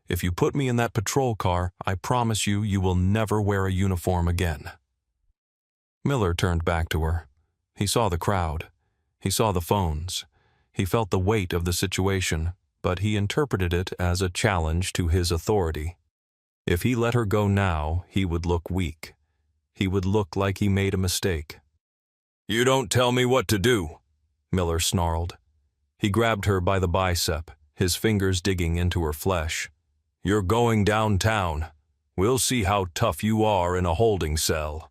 If you put me in that patrol car, I promise you, you will never wear a uniform again. Miller turned back to her. He saw the crowd. He saw the phones. He felt the weight of the situation, but he interpreted it as a challenge to his authority. If he let her go now, he would look weak. He would look like he made a mistake. You don't tell me what to do, Miller snarled. He grabbed her by the bicep, his fingers digging into her flesh. You're going downtown. We'll see how tough you are in a holding cell.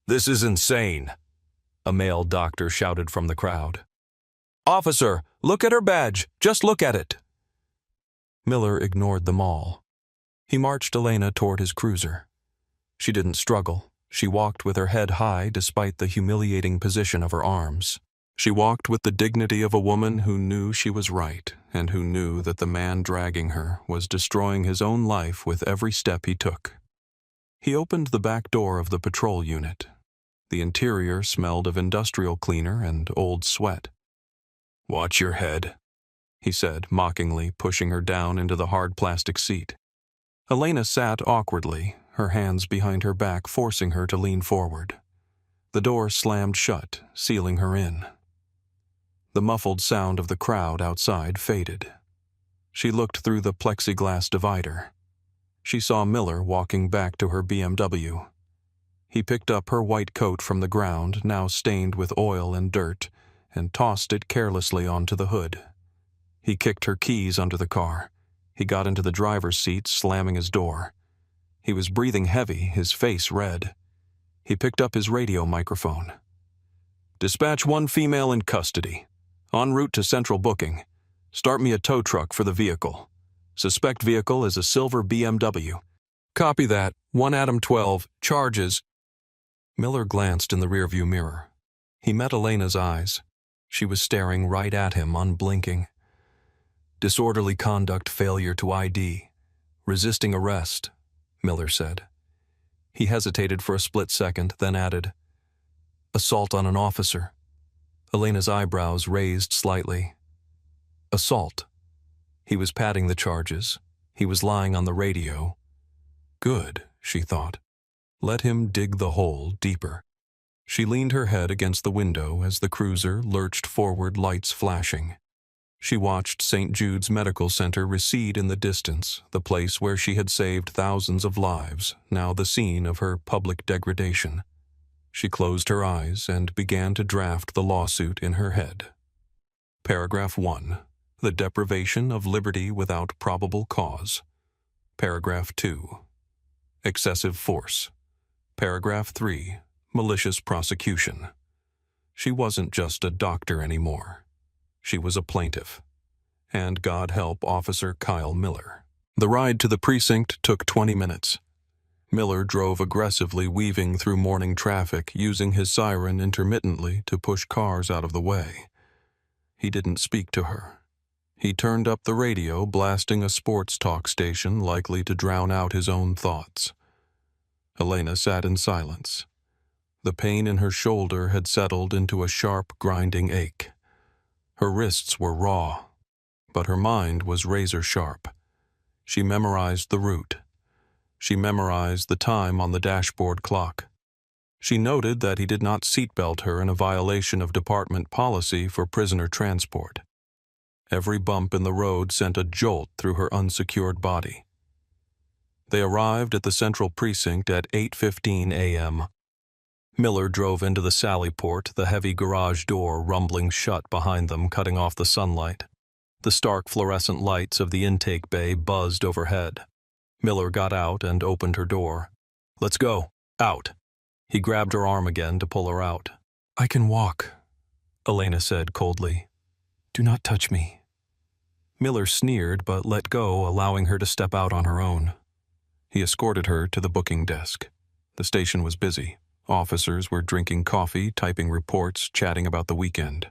This is insane, a male doctor shouted from the crowd. Officer, look at her badge. Just look at it. Miller ignored them all. He marched Elena toward his cruiser. She didn't struggle. She walked with her head high despite the humiliating position of her arms. She walked with the dignity of a woman who knew she was right and who knew that the man dragging her was destroying his own life with every step he took. He opened the back door of the patrol unit. The interior smelled of industrial cleaner and old sweat. Watch your head, he said, mockingly, pushing her down into the hard plastic seat. Elena sat awkwardly, her hands behind her back forcing her to lean forward. The door slammed shut, sealing her in. The muffled sound of the crowd outside faded. She looked through the plexiglass divider. She saw Miller walking back to her BMW. He picked up her white coat from the ground, now stained with oil and dirt, and tossed it carelessly onto the hood. He kicked her keys under the car. He got into the driver's seat, slamming his door. He was breathing heavy, his face red. He picked up his radio microphone. Dispatch 1 female in custody. En route to central booking. Start me a tow truck for the vehicle. Suspect vehicle is a silver BMW. Copy that. 1 Adam 12. Charges. Miller glanced in the rearview mirror. He met Elena's eyes. She was staring right at him, unblinking. Disorderly conduct, failure to ID. Resisting arrest, Miller said. He hesitated for a split second, then added, assault on an officer. Elena's eyebrows raised slightly. Assault. He was padding the charges. He was lying on the radio. Good, she thought. Let him dig the hole deeper. She leaned her head against the window as the cruiser lurched forward, lights flashing. She watched St. Jude's Medical Center recede in the distance, the place where she had saved thousands of lives, now the scene of her public degradation. She closed her eyes and began to draft the lawsuit in her head. Paragraph 1. The deprivation of liberty without probable cause. Paragraph 2. Excessive force. Paragraph 3. Malicious prosecution. She wasn't just a doctor anymore. She was a plaintiff. And God help Officer Kyle Miller. The ride to the precinct took 20 minutes. Miller drove aggressively, weaving through morning traffic, using his siren intermittently to push cars out of the way. He didn't speak to her. He turned up the radio, blasting a sports talk station likely to drown out his own thoughts. Elena sat in silence. The pain in her shoulder had settled into a sharp, grinding ache. Her wrists were raw, but her mind was razor-sharp. She memorized the route. She memorized the time on the dashboard clock. She noted that he did not seatbelt her in a violation of department policy for prisoner transport. Every bump in the road sent a jolt through her unsecured body. They arrived at the central precinct at 8:15 a.m. Miller drove into the Sallyport, the heavy garage door rumbling shut behind them, cutting off the sunlight. The stark fluorescent lights of the intake bay buzzed overhead. Miller got out and opened her door. "Let's go. Out." He grabbed her arm again to pull her out. "I can walk," Elena said coldly. "Do not touch me." Miller sneered but let go, allowing her to step out on her own. He escorted her to the booking desk. The station was busy. Officers were drinking coffee, typing reports, chatting about the weekend.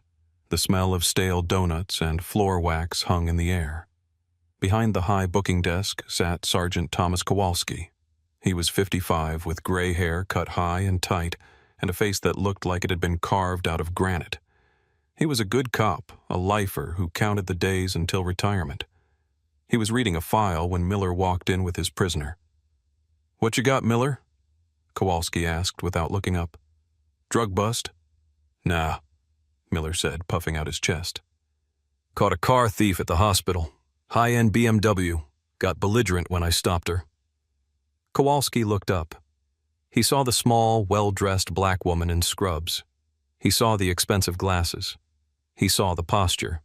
The smell of stale donuts and floor wax hung in the air. Behind the high booking desk sat Sergeant Thomas Kowalski. He was 55, with gray hair cut high and tight, and a face that looked like it had been carved out of granite. He was a good cop, a lifer who counted the days until retirement. He was reading a file when Miller walked in with his prisoner. "What you got, Miller?" Kowalski asked without looking up. "Drug bust?" "Nah," Miller said, puffing out his chest. "Caught a car thief at the hospital. High-end BMW. Got belligerent when I stopped her." Kowalski looked up. He saw the small, well-dressed black woman in scrubs. He saw the expensive glasses. He saw the posture.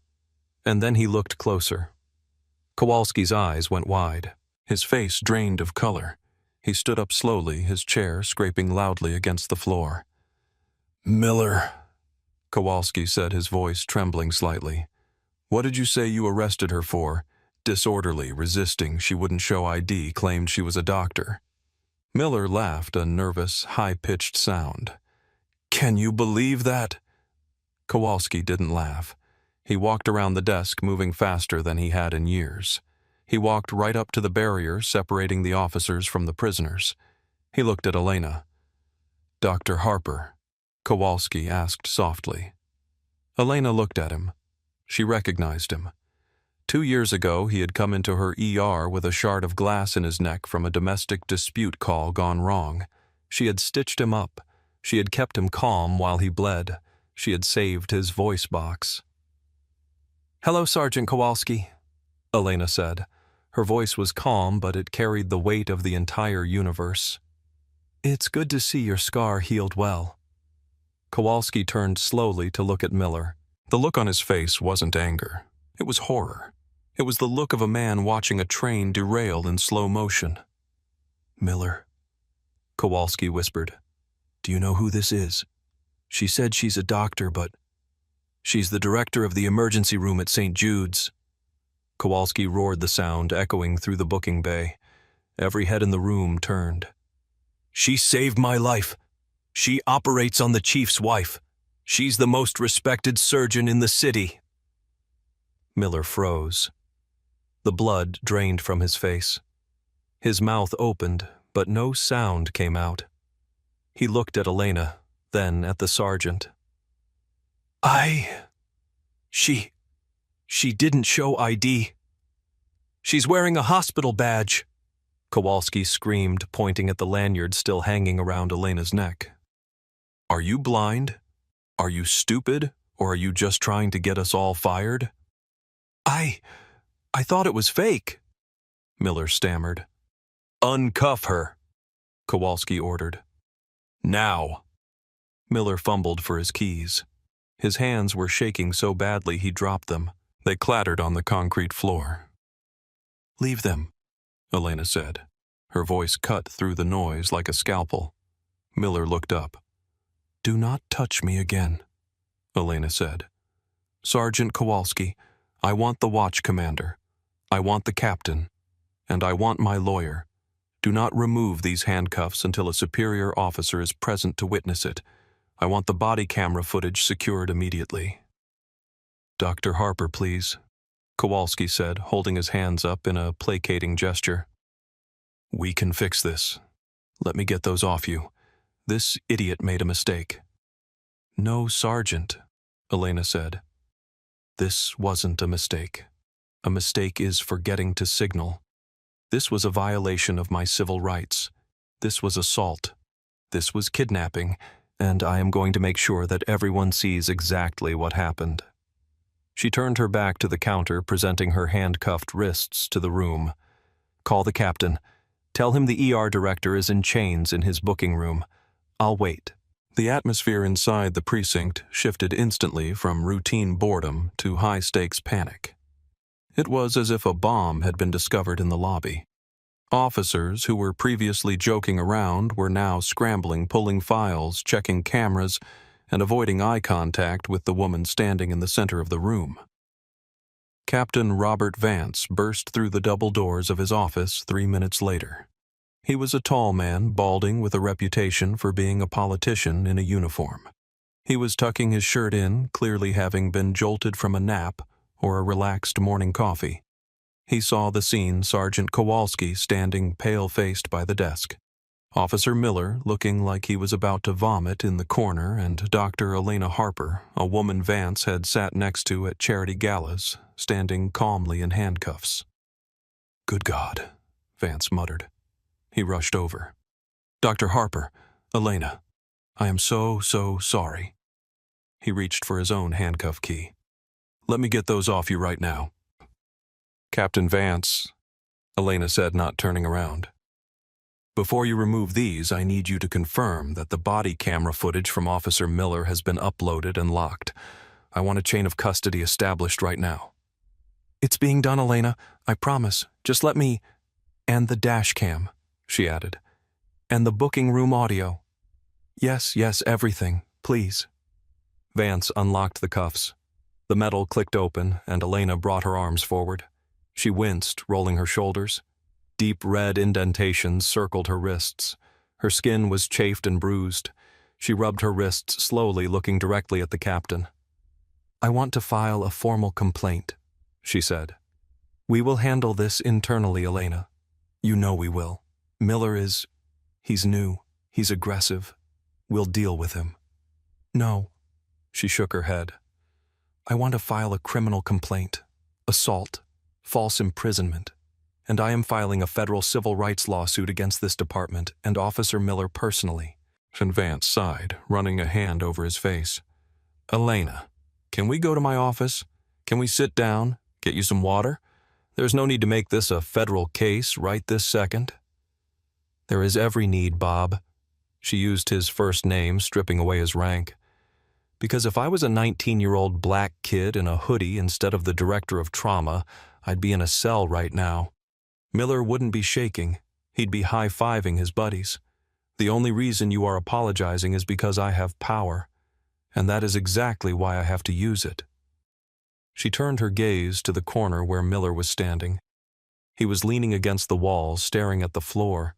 And then he looked closer. Kowalski's eyes went wide. His face drained of color. He stood up slowly, his chair scraping loudly against the floor. "Miller," Kowalski said, his voice trembling slightly. "What did you say you arrested her for? Disorderly, resisting, she wouldn't show ID, claimed she was a doctor." Miller laughed, a nervous, high-pitched sound. "Can you believe that?" Kowalski didn't laugh. He walked around the desk, moving faster than he had in years. He walked right up to the barrier separating the officers from the prisoners. He looked at Elena. "Dr. Harper?" Kowalski asked softly. Elena looked at him. She recognized him. 2 years ago, he had come into her ER with a shard of glass in his neck from a domestic dispute call gone wrong. She had stitched him up. She had kept him calm while he bled. She had saved his voice box. "Hello, Sergeant Kowalski," Elena said. Her voice was calm, but it carried the weight of the entire universe. "It's good to see your scar healed well." Kowalski turned slowly to look at Miller. The look on his face wasn't anger. It was horror. It was the look of a man watching a train derail in slow motion. "Miller," Kowalski whispered, "do you know who this is? She said she's a doctor, but she's the director of the emergency room at St. Jude's." Kowalski roared the sound, echoing through the booking bay. Every head in the room turned. "She saved my life. She operates on the chief's wife. She's the most respected surgeon in the city." Miller froze. The blood drained from his face. His mouth opened, but no sound came out. He looked at Elena, then at the sergeant. She didn't show ID. She's wearing a hospital badge," Kowalski screamed, pointing at the lanyard still hanging around Elena's neck. "Are you blind? Are you stupid? Or are you just trying to get us all fired?" I thought it was fake," Miller stammered. "Uncuff her," Kowalski ordered. "Now." Miller fumbled for his keys. His hands were shaking so badly he dropped them. They clattered on the concrete floor. "Leave them," Elena said. Her voice cut through the noise like a scalpel. Miller looked up. "Do not touch me again," Elena said. "Sergeant Kowalski, I want the watch commander. I want the captain. And I want my lawyer. Do not remove these handcuffs until a superior officer is present to witness it. I want the body camera footage secured immediately." "Dr. Harper, please," Kowalski said, holding his hands up in a placating gesture. "We can fix this. Let me get those off you. This idiot made a mistake." "No, Sergeant," Elena said. "This wasn't a mistake. A mistake is forgetting to signal. This was a violation of my civil rights. This was assault. this was kidnapping, and I am going to make sure that everyone sees exactly what happened." She turned her back to the counter, presenting her handcuffed wrists to the room. "Call the captain. Tell him the ER director is in chains in his booking room. I'll wait." The atmosphere inside the precinct shifted instantly from routine boredom to high-stakes panic. It was as if a bomb had been discovered in the lobby. Officers who were previously joking around were now scrambling, pulling files, checking cameras, and avoiding eye contact with the woman standing in the center of the room. Captain Robert Vance burst through the double doors of his office 3 minutes later. He was a tall man, balding, with a reputation for being a politician in a uniform. He was tucking his shirt in, clearly having been jolted from a nap or a relaxed morning coffee. He saw the scene, Sergeant Kowalski standing pale-faced by the desk, Officer Miller looking like he was about to vomit in the corner, and Dr. Elena Harper, a woman Vance had sat next to at charity galas, standing calmly in handcuffs. "Good God," Vance muttered. He rushed over. "Dr. Harper, Elena, I am so sorry." He reached for his own handcuff key. "Let me get those off you right now." "Captain Vance," Elena said, not turning around. "Before you remove these, I need you to confirm that the body camera footage from Officer Miller has been uploaded and locked. I want a chain of custody established right now." "It's being done, Elena. I promise. Just let me—" "And the dash cam," she added. "And the booking room audio. Yes, everything, please." Vance unlocked the cuffs. The metal clicked open, and Elena brought her arms forward. She winced, rolling her shoulders. Deep red indentations circled her wrists. Her skin was chafed and bruised. She rubbed her wrists slowly, looking directly at the captain. "I want to file a formal complaint," she said. "We will handle this internally, Elena. You know we will. Miller he's new. He's aggressive. We'll deal with him." "No." She shook her head. "I want to file a criminal complaint. Assault. False imprisonment. And I am filing a federal civil rights lawsuit against this department and Officer Miller personally." And Vance sighed, running a hand over his face. "Elena, can we go to my office? Can we sit down, get you some water? There's no need to make this a federal case right this second." "There is every need, Bob." She used his first name, stripping away his rank. "Because if I was a 19-year-old black kid in a hoodie instead of the director of trauma, I'd be in a cell right now. Miller wouldn't be shaking. He'd be high-fiving his buddies. The only reason you are apologizing is because I have power, and that is exactly why I have to use it." She turned her gaze to the corner where Miller was standing. He was leaning against the wall, staring at the floor.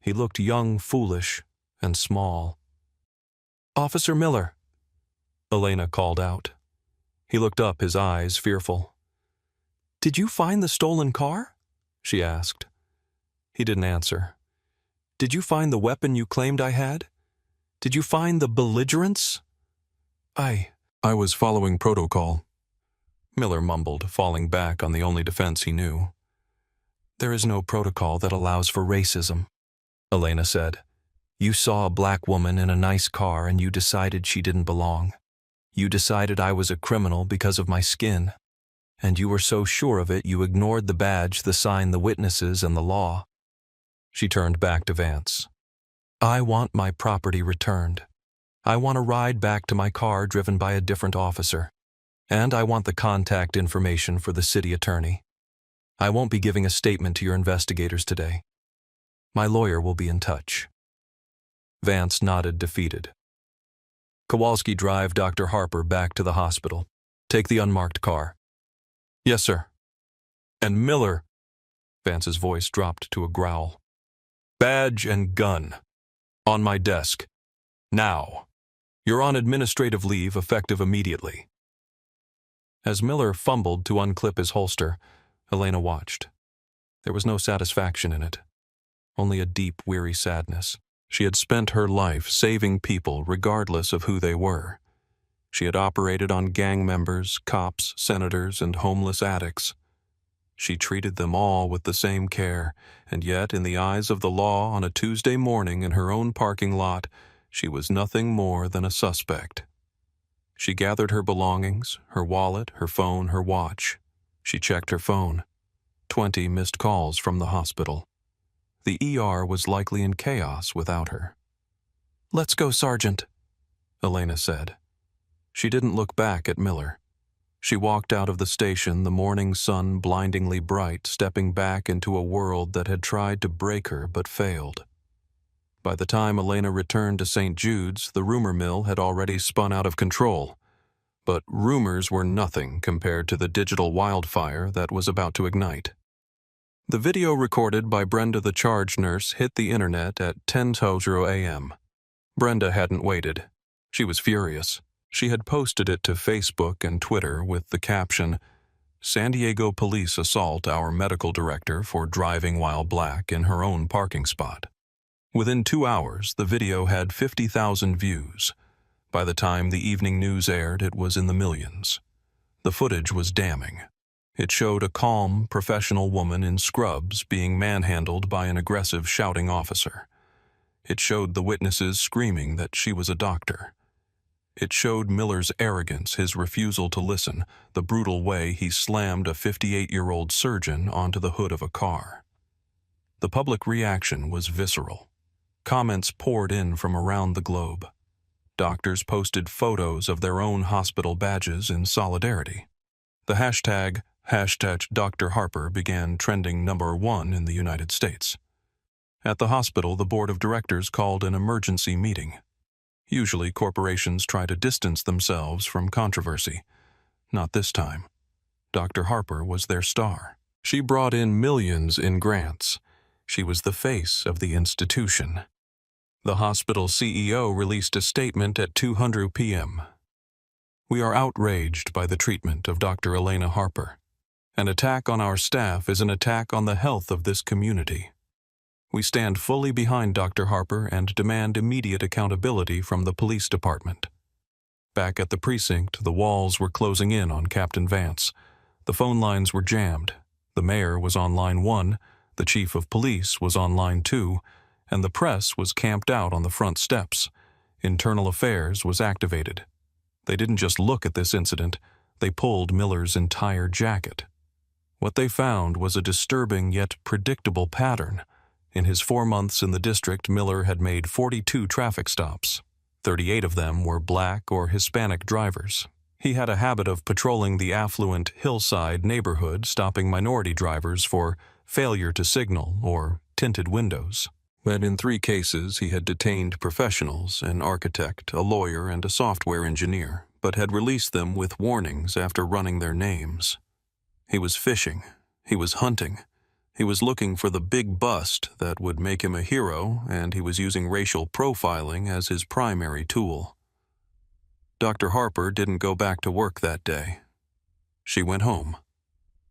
He looked young, foolish, and small. "Officer Miller," Elena called out. He looked up, his eyes fearful. "Did you find the stolen car?" she asked. He didn't answer. "Did you find the weapon you claimed I had? Did you find the belligerents?" I was following protocol," Miller mumbled, falling back on the only defense he knew. "There is no protocol that allows for racism," Elena said. "You saw a black woman in a nice car and you decided she didn't belong. You decided I was a criminal because of my skin. And you were so sure of it you ignored the badge, the sign, the witnesses, and the law." She turned back to Vance. "I want my property returned. I want a ride back to my car driven by a different officer. And I want the contact information for the city attorney. I won't be giving a statement to your investigators today. My lawyer will be in touch." Vance nodded, defeated. "Kowalski, drive Dr. Harper back to the hospital. Take the unmarked car." "Yes, sir." "And Miller," Vance's voice dropped to a growl. "Badge and gun. On my desk. Now. You're on administrative leave, effective immediately." As Miller fumbled to unclip his holster, Elena watched. There was no satisfaction in it, only a deep, weary sadness. She had spent her life saving people regardless of who they were. She had operated on gang members, cops, senators, and homeless addicts. She treated them all with the same care, and yet in the eyes of the law on a Tuesday morning in her own parking lot, she was nothing more than a suspect. She gathered her belongings, her wallet, her phone, her watch. She checked her phone. 20 missed calls from the hospital. The ER was likely in chaos without her. "Let's go, Sergeant," Elena said. She didn't look back at Miller. She walked out of the station, the morning sun blindingly bright, stepping back into a world that had tried to break her but failed. By the time Elena returned to St. Jude's, the rumor mill had already spun out of control. But rumors were nothing compared to the digital wildfire that was about to ignite. The video recorded by Brenda the charge nurse hit the internet at 10:00 a.m. Brenda hadn't waited. She was furious. She had posted it to Facebook and Twitter with the caption, "San Diego police assault our medical director for driving while black in her own parking spot." Within 2 hours, the video had 50,000 views. By the time the evening news aired, it was in the millions. The footage was damning. It showed a calm, professional woman in scrubs being manhandled by an aggressive shouting officer. It showed the witnesses screaming that she was a doctor. It showed Miller's arrogance, his refusal to listen, the brutal way he slammed a 58-year-old surgeon onto the hood of a car. The public reaction was visceral. Comments poured in from around the globe. Doctors posted photos of their own hospital badges in solidarity. The hashtag Dr. Harper began trending #1 in the United States. At the hospital, the board of directors called an emergency meeting. Usually, corporations try to distance themselves from controversy. Not this time. Dr. Harper was their star. She brought in millions in grants. She was the face of the institution. The hospital CEO released a statement at 2:00 p.m. "We are outraged by the treatment of Dr. Elena Harper. An attack on our staff is an attack on the health of this community. We stand fully behind Dr. Harper and demand immediate accountability from the police department." Back at the precinct, the walls were closing in on Captain Vance. The phone lines were jammed. The mayor was on line 1, the chief of police was on line 2, and the press was camped out on the front steps. Internal Affairs was activated. They didn't just look at this incident, they pulled Miller's entire jacket. What they found was a disturbing yet predictable pattern. In his 4 months in the district, Miller had made 42 traffic stops. 38 of them were black or Hispanic drivers. He had a habit of patrolling the affluent hillside neighborhood, stopping minority drivers for failure to signal or tinted windows. But in 3 cases, he had detained professionals, an architect, a lawyer, and a software engineer, but had released them with warnings after running their names. He was fishing. He was hunting. He was looking for the big bust that would make him a hero, and he was using racial profiling as his primary tool. Dr. Harper didn't go back to work that day. She went home.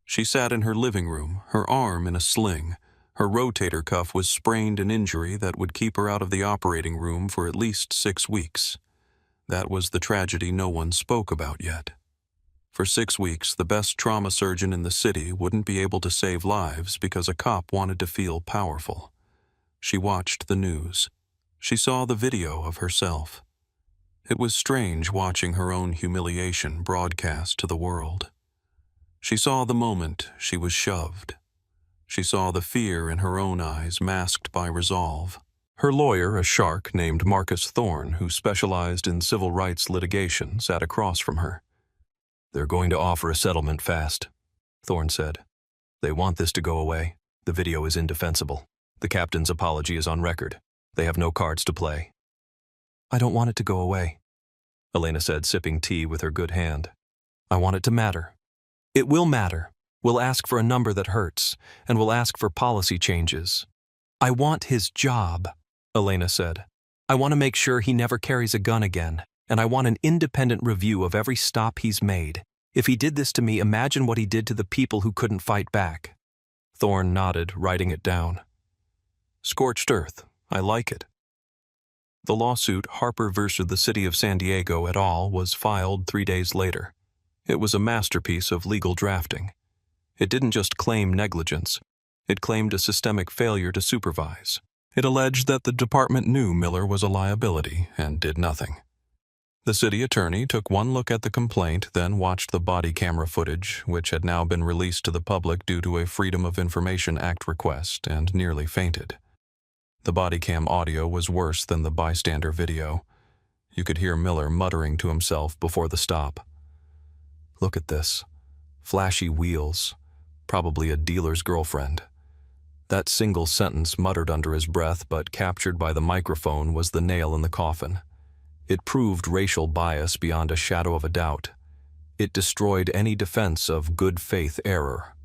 She sat in her living room, her arm in a sling. Her rotator cuff was sprained, an injury that would keep her out of the operating room for at least 6 weeks. That was the tragedy no one spoke about yet. For 6 weeks, the best trauma surgeon in the city wouldn't be able to save lives because a cop wanted to feel powerful. She watched the news. She saw the video of herself. It was strange watching her own humiliation broadcast to the world. She saw the moment she was shoved. She saw the fear in her own eyes masked by resolve. Her lawyer, a shark named Marcus Thorne, who specialized in civil rights litigation, sat across from her. "They're going to offer a settlement fast," Thorne said. "They want this to go away. The video is indefensible. The captain's apology is on record. They have no cards to play." "I don't want it to go away," Elena said, sipping tea with her good hand. "I want it to matter. It will matter. We'll ask for a number that hurts, and we'll ask for policy changes. I want his job," Elena said. "I want to make sure he never carries a gun again, and I want an independent review of every stop he's made. If he did this to me, imagine what he did to the people who couldn't fight back." Thorne nodded, writing it down. "Scorched earth. I like it." The lawsuit, Harper versus the City of San Diego et al., was filed 3 days later. It was a masterpiece of legal drafting. It didn't just claim negligence. It claimed a systemic failure to supervise. It alleged that the department knew Miller was a liability and did nothing. The city attorney took one look at the complaint, then watched the body camera footage, which had now been released to the public due to a Freedom of Information Act request, and nearly fainted. The body cam audio was worse than the bystander video. You could hear Miller muttering to himself before the stop. "Look at this. Flashy wheels. Probably a dealer's girlfriend." That single sentence muttered under his breath but captured by the microphone was the nail in the coffin. It proved racial bias beyond a shadow of a doubt. It destroyed any defense of good faith error.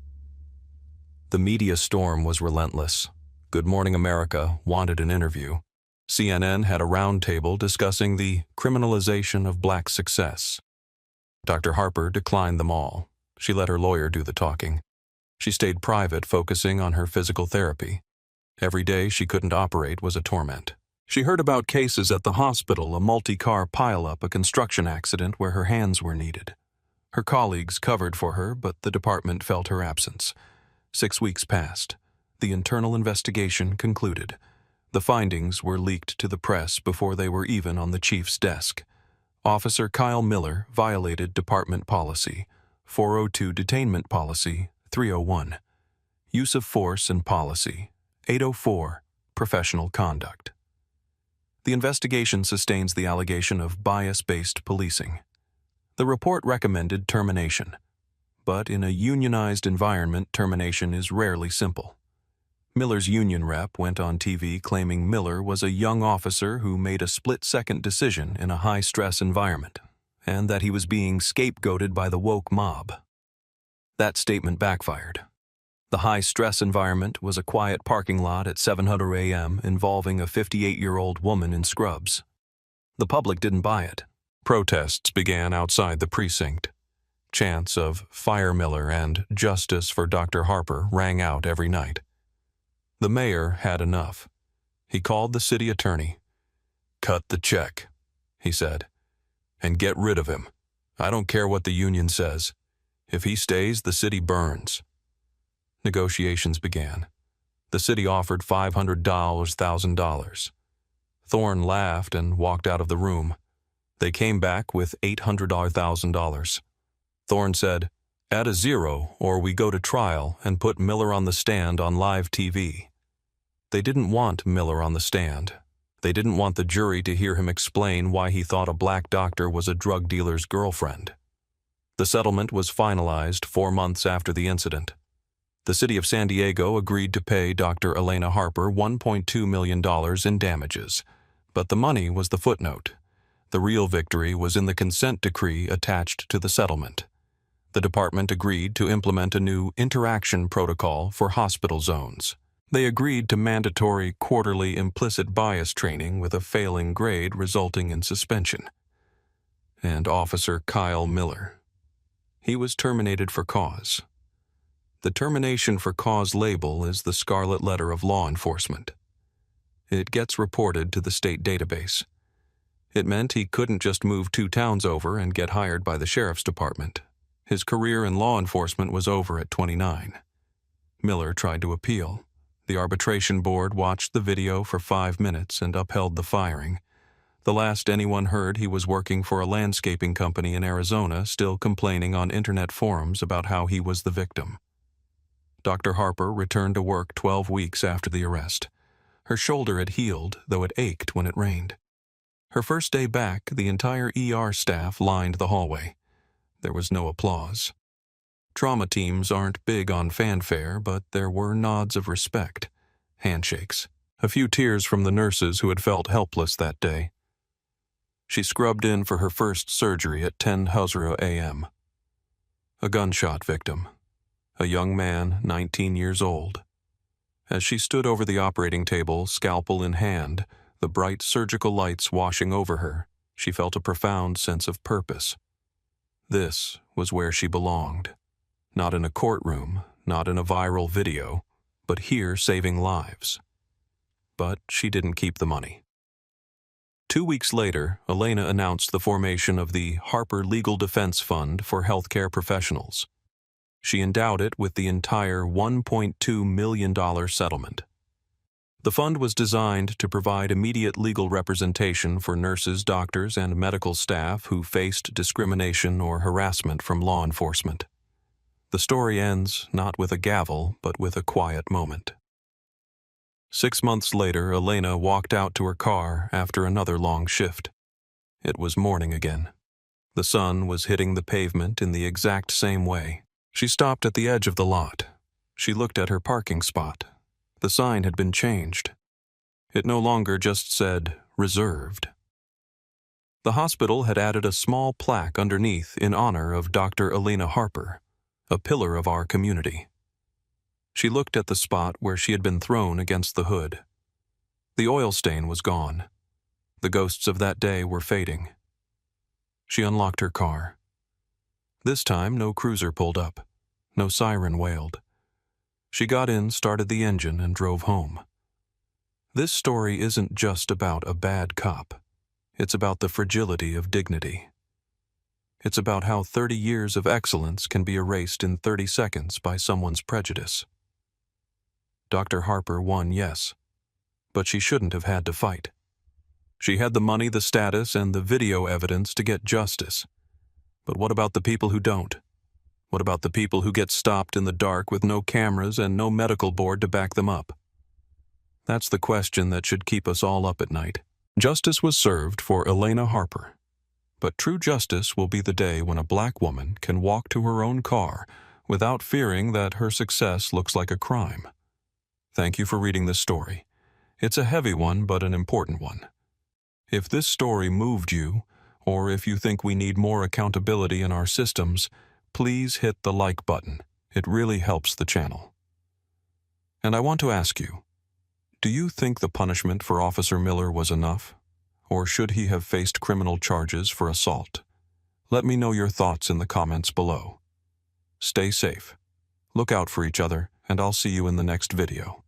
The media storm was relentless. Good Morning America wanted an interview. CNN had a roundtable discussing the criminalization of black success. Dr. Harper declined them all. She let her lawyer do the talking. She stayed private, focusing on her physical therapy. Every day she couldn't operate was a torment. She heard about cases at the hospital, a multi-car pileup, a construction accident where her hands were needed. Her colleagues covered for her, but the department felt her absence. 6 weeks passed. The internal investigation concluded. The findings were leaked to the press before they were even on the chief's desk. Officer Kyle Miller violated department policy, 402 Detainment Policy, 301. Use of Force and Policy, 804, Professional Conduct. The investigation sustains the allegation of bias-based policing. The report recommended termination. But in a unionized environment, termination is rarely simple. Miller's union rep went on TV claiming Miller was a young officer who made a split-second decision in a high-stress environment, and that he was being scapegoated by the woke mob. That statement backfired. The high-stress environment was a quiet parking lot at 7:00 a.m. involving a 58-year-old woman in scrubs. The public didn't buy it. Protests began outside the precinct. Chants of "Fire Miller" and "Justice for Dr. Harper" rang out every night. The mayor had enough. He called the city attorney. "Cut the check," he said, "and get rid of him. I don't care what the union says. If he stays, the city burns." Negotiations began. The city offered $500,000. Thorne laughed and walked out of the room. They came back with $800,000. Thorne said, "Add a zero or we go to trial and put Miller on the stand on live TV." They didn't want Miller on the stand. They didn't want the jury to hear him explain why he thought a black doctor was a drug dealer's girlfriend. The settlement was finalized 4 months after the incident. The city of San Diego agreed to pay Dr. Elena Harper $1.2 million in damages. But the money was the footnote. The real victory was in the consent decree attached to the settlement. The department agreed to implement a new interaction protocol for hospital zones. They agreed to mandatory quarterly implicit bias training with a failing grade resulting in suspension. And Officer Kyle Miller. He was terminated for cause. The termination for cause label is the scarlet letter of law enforcement. It gets reported to the state database. It meant he couldn't just move 2 towns over and get hired by the sheriff's department. His career in law enforcement was over at 29. Miller tried to appeal. The arbitration board watched the video for 5 minutes and upheld the firing. The last anyone heard, he was working for a landscaping company in Arizona, still complaining on internet forums about how he was the victim. Dr. Harper returned to work 12 weeks after the arrest. Her shoulder had healed, though it ached when it rained. Her first day back, the entire ER staff lined the hallway. There was no applause. Trauma teams aren't big on fanfare, but there were nods of respect, handshakes, a few tears from the nurses who had felt helpless that day. She scrubbed in for her first surgery at 10:00 a.m. A gunshot victim, a young man, 19 years old. As she stood over the operating table, scalpel in hand, the bright surgical lights washing over her, she felt a profound sense of purpose. This was where she belonged. Not in a courtroom, not in a viral video, but here saving lives. But she didn't keep the money. 2 weeks later, Elena announced the formation of the Harper Legal Defense Fund for Healthcare Professionals. She endowed it with the entire $1.2 million settlement. The fund was designed to provide immediate legal representation for nurses, doctors, and medical staff who faced discrimination or harassment from law enforcement. The story ends not with a gavel, but with a quiet moment. 6 months later, Elena walked out to her car after another long shift. It was morning again. The sun was hitting the pavement in the exact same way. She stopped at the edge of the lot. She looked at her parking spot. The sign had been changed. It no longer just said, "Reserved." The hospital had added a small plaque underneath in honor of Dr. Elena Harper, a pillar of our community. She looked at the spot where she had been thrown against the hood. The oil stain was gone. The ghosts of that day were fading. She unlocked her car. This time, no cruiser pulled up. No siren wailed. She got in, started the engine, and drove home. This story isn't just about a bad cop. It's about the fragility of dignity. It's about how 30 years of excellence can be erased in 30 seconds by someone's prejudice. Dr. Harper won, yes, but she shouldn't have had to fight. She had the money, the status, and the video evidence to get justice. But what about the people who don't? What about the people who get stopped in the dark with no cameras and no medical board to back them up? That's the question that should keep us all up at night. Justice was served for Elena Harper. But true justice will be the day when a black woman can walk to her own car without fearing that her success looks like a crime. Thank you for reading this story. It's a heavy one, but an important one. If this story moved you, or if you think we need more accountability in our systems, please hit the like button. It really helps the channel. And I want to ask you, do you think the punishment for Officer Miller was enough? Or should he have faced criminal charges for assault? Let me know your thoughts in the comments below. Stay safe. Look out for each other, and I'll see you in the next video.